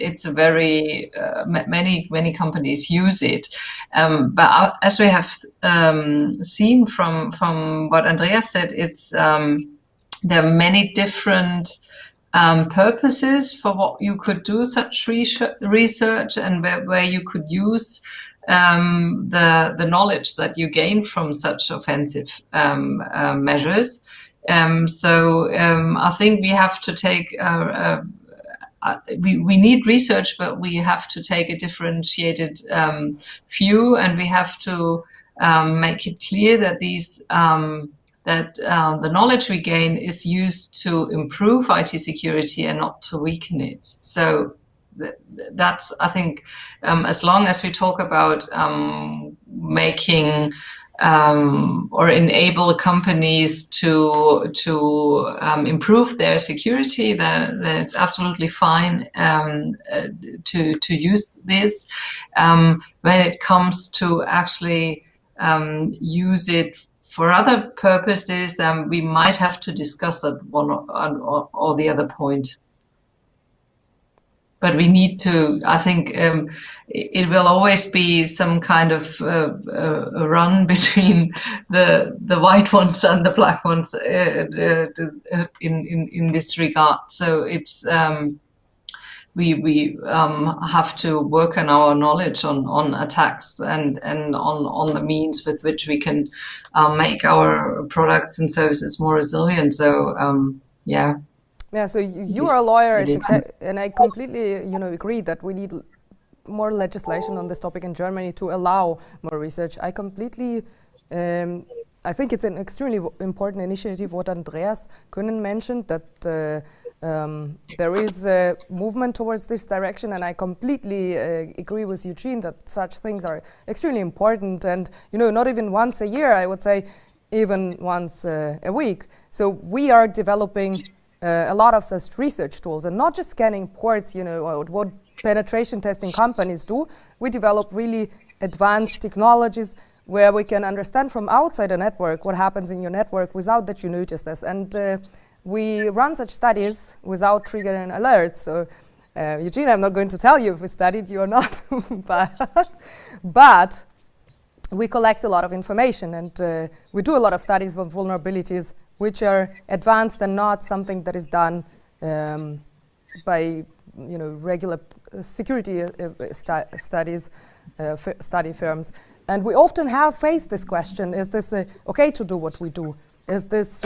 it's a very many companies use it. But as we have seen from what Andreas said, it's there are many different purposes for what you could do such research, and where you could use the knowledge that you gain from such offensive measures. So I think we have to take we need research, but we have to take a differentiated view, and we have to make it clear that the knowledge we gain is used to improve IT security and not to weaken it. So that's, I think, as long as we talk about making or enable companies to improve their security, then it's absolutely fine to use this. When it comes to actually use it for other purposes, we might have to discuss at one or the other point. But we need to, I think it will always be some kind of a run between the white ones and the black ones in this regard. So it's we have to work on our knowledge on attacks and on the means with which we can make our products and services more resilient. So yeah. Yeah, so you are a lawyer, and I completely, agree that we need more legislation on this topic in Germany to allow more research. I completely, I think it's an extremely important initiative what Andreas Koenen mentioned, that there is a movement towards this direction, and I completely agree with Eugene that such things are extremely important, and not even once a year, I would say even once a week. So we are developing a lot of such research tools, and not just scanning ports, what penetration testing companies do. We develop really advanced technologies where we can understand from outside a network what happens in your network without that you notice this. And we run such studies without triggering alerts. So, Eugene, I'm not going to tell you if we studied you or not, but we collect a lot of information, and we do a lot of studies of vulnerabilities which are advanced and not something that is done by regular security study firms. And we often have faced this question: is this okay to do what we do? Is this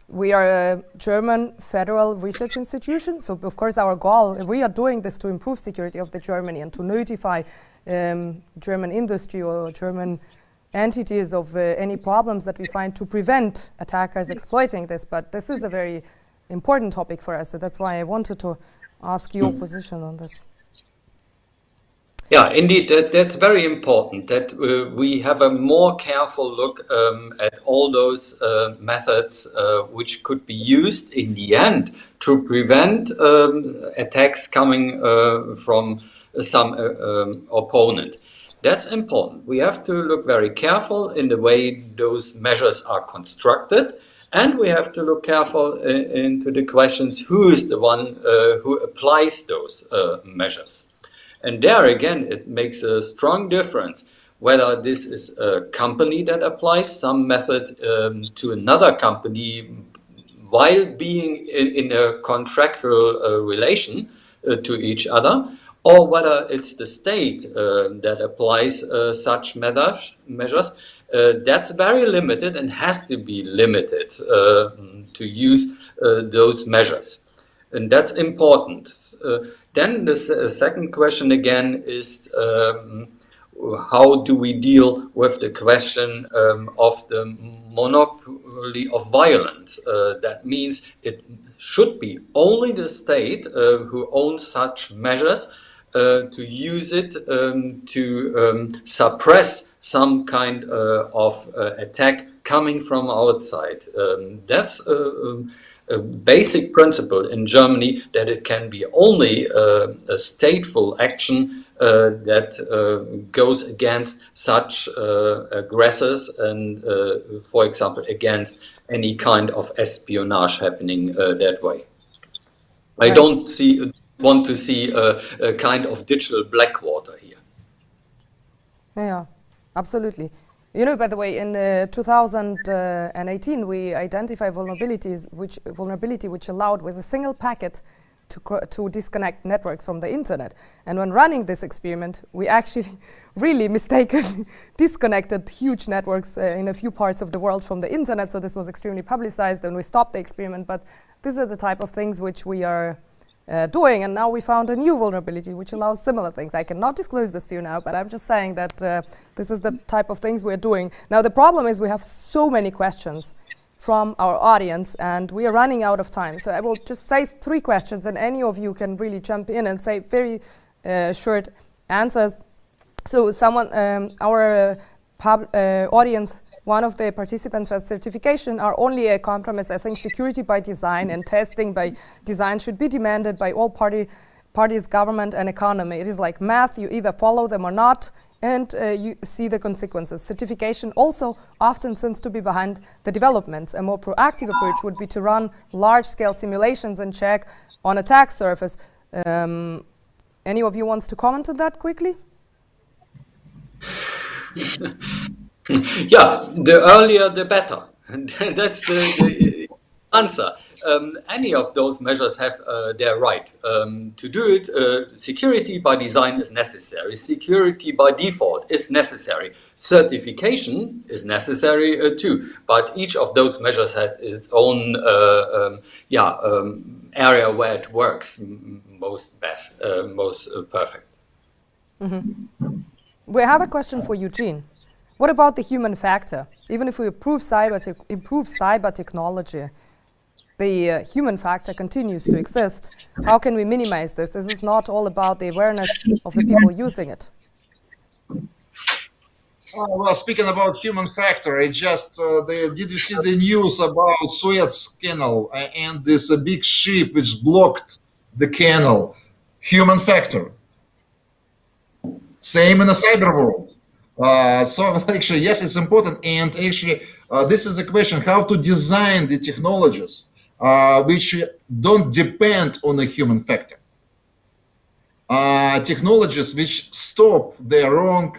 we are a German federal research institution, so of course our goal, we are doing this to improve security of the Germany and to notify German industry or German entities of any problems that we find to prevent attackers exploiting this. But this is a very important topic for us, so that's why I wanted to ask your position on this. Yeah, indeed, that's very important, that we have a more careful look at all those methods which could be used in the end to prevent attacks coming from some opponent. That's important. We have to look very careful in the way those measures are constructed, and we have to look careful into the questions: who is the one who applies those measures? And there again, it makes a strong difference whether this is a company that applies some method to another company while being in a contractual relation to each other, or whether it's the state that applies such measures. That's very limited and has to be limited to use those measures. And that's important. Then the second question again is how do we deal with the question of the monopoly of violence? That means it should be only the state who owns such measures to use it to suppress some kind of attack coming from outside. That's a basic principle in Germany, that it can be only a stateful action that goes against such aggressors and, for example, against any kind of espionage happening that way. I don't want to see a kind of digital blackwater here. Yeah, absolutely. By the way, in 2018, we identified vulnerability which allowed with a single packet to disconnect networks from the internet. And when running this experiment, we actually really mistakenly disconnected huge networks in a few parts of the world from the internet. So this was extremely publicized, and we stopped the experiment. But these are the type of things which we are doing, and now we found a new vulnerability which allows similar things. I cannot disclose this to you now, but I'm just saying that this is the type of things we're doing. Now the problem is we have so many questions from our audience and we are running out of time. So I will just say 3 questions and any of you can really jump in and say very short answers. So someone, our audience, one of the participants says certification are only a compromise. I think security by design and testing by design should be demanded by all parties, government and economy. It is like math, you either follow them or not, and you see the consequences. Certification also often seems to be behind the developments. A more proactive approach would be to run large-scale simulations and check on attack surface. Any of you wants to comment on that quickly? Yeah, the earlier the better. That's the answer. Any of those measures have their right. To do it, security by design is necessary. Security by default is necessary. Certification is necessary too. But each of those measures has its own area where it works most perfect. Mm-hmm. We have a question for Eugene. What about the human factor? Even if we improve cyber technology, the human factor continues to exist. How can we minimize this? This is not all about the awareness of the people using it. Well, speaking about human factor, did you see the news about Suez Canal and this big ship which blocked the canal? Human factor. Same in the cyber world. So actually, yes, it's important. And actually, this is the question, how to design the technologies which don't depend on the human factor. Technologies which stop the wrong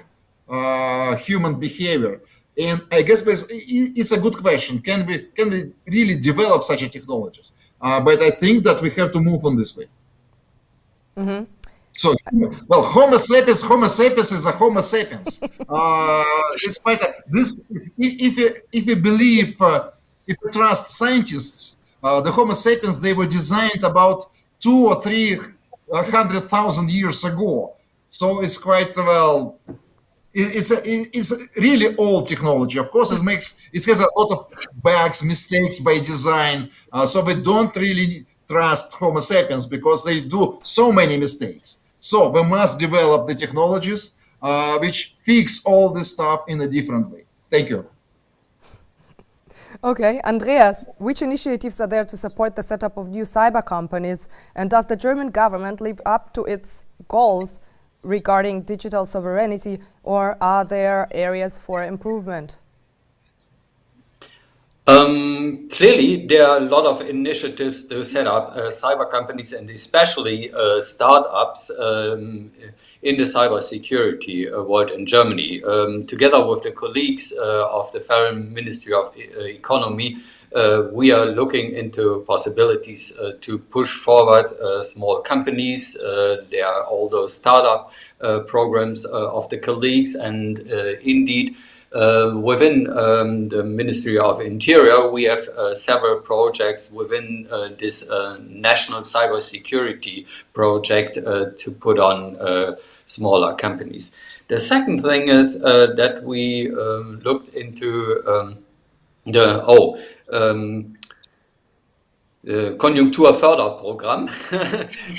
human behavior. And I guess it's a good question. Can we really develop such a technologies? But I think that we have to move on this way. Mm-hmm. So, well, Homo sapiens is a Homo sapiens. Despite this, if you believe, if you trust scientists, the Homo sapiens, they were designed about 200,000 or 300,000 years ago. So it's quite well. It's really old technology. Of course, it has a lot of bugs, mistakes by design. So we don't really trust Homo sapiens because they do so many mistakes. So we must develop the technologies which fix all this stuff in a different way. Thank you. Okay, Andreas, which initiatives are there to support the setup of new cyber companies? And does the German government live up to its goals regarding digital sovereignty, or are there areas for improvement? Clearly, there are a lot of initiatives to set up cyber companies and especially startups in the cybersecurity world in Germany. Together with the colleagues of the Federal Ministry of Economy, we are looking into possibilities to push forward small companies. There are all those startup programs of the colleagues, and indeed, within the Ministry of Interior, we have several projects within this national cybersecurity project to put on smaller companies. The second thing is that we looked into the Konjunkturförderprogramm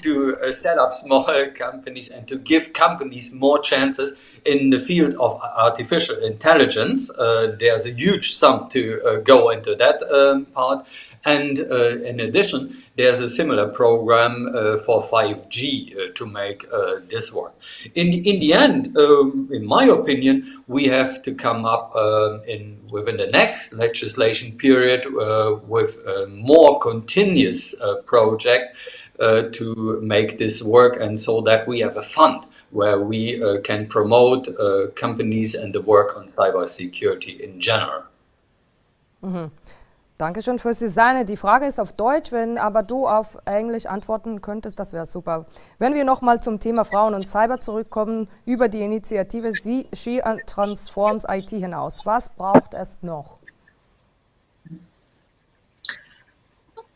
to set up small companies and to give companies more chances in the field of artificial intelligence. There's a huge sum to go into that part. And in addition, there's a similar program for 5G to make this work. In the end, in my opinion, we have to come up within the next legislation period with a more continuous project to make this work, and so that we have a fund where we can promote companies and the work on cybersecurity in general. Mhm. Dankeschön für Susanne. Die Frage ist auf Deutsch, wenn aber du auf Englisch antworten könntest, das wäre super. Wenn wir nochmal zum Thema Frauen und Cyber zurückkommen, über die Initiative She Transforms IT hinaus. Was braucht es noch?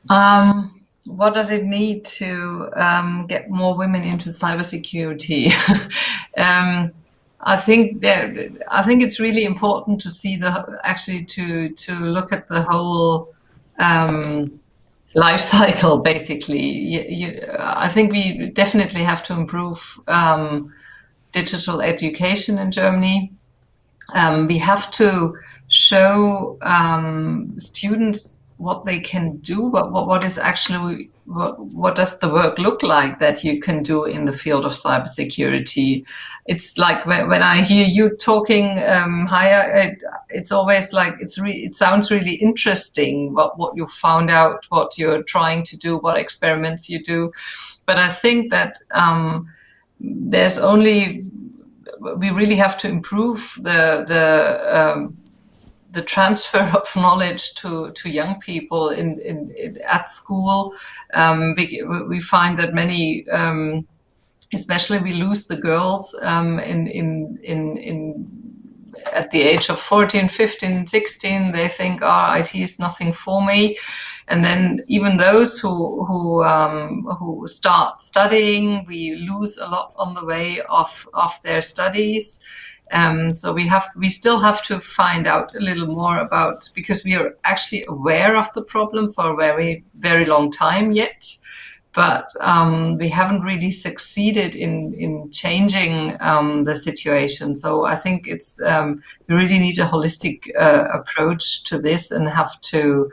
What does it need to get more women into cybersecurity? I think it's really important to see to look at the whole life cycle. Basically, I think we definitely have to improve digital education in Germany. we have to show students what they can do, what is actually, what does the work look like that you can do in the field of cybersecurity. It's like when I hear you talking, Haya, it's always like it sounds really interesting what you found out, what you're trying to do, what experiments you do. But I think that we really have to improve the transfer of knowledge to young people at school. We find that many, especially we lose the girls at the age of 14, 15, 16. They think, IT is nothing for me. And then even those who start studying, we lose a lot on the way of their studies. So we still have to find out a little more about, because we are actually aware of the problem for a very, very long time yet, but we haven't really succeeded in changing the situation. So I think it's we really need a holistic approach to this and have to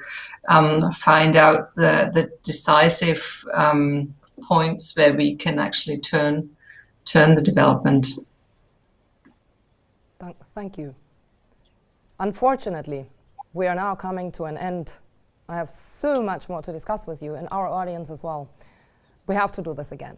find out the decisive points where we can actually turn the development. Thank you. Unfortunately, we are now coming to an end. I have so much more to discuss with you and our audience as well. We have to do this again.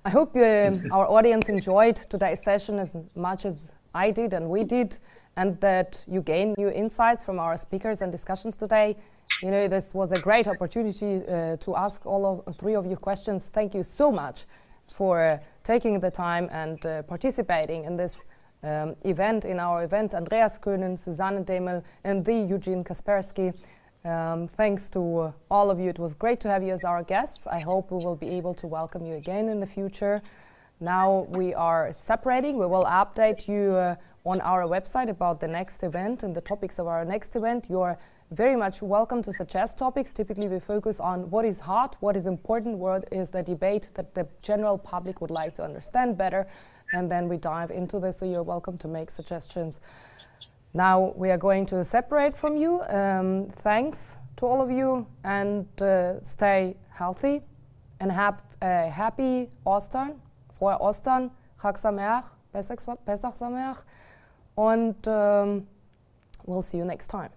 I hope our audience enjoyed today's session as much as I did and we did, and that you gain new insights from our speakers and discussions today. You know, this was a great opportunity to ask all three of you questions. Thank you so much for taking the time and participating in this event, in our event. Andreas, Koenen, Susanne, Dehmel, and the Eugene Kaspersky. Thanks to all of you. It was great to have you as our guests. I hope we will be able to welcome you again in the future. Now we are separating. We will update you on our website about the next event and the topics of our next event. You're very much welcome to suggest topics. Typically we focus on what is hot, what is important, what is the debate that the general public would like to understand better, and then we dive into this, so you're welcome to make suggestions. Now we are going to separate from you. Thanks to all of you, and stay healthy and have a happy Ostern, frohe Ostern, Chag Sameach, Pesach Sameach, and we'll see you next time.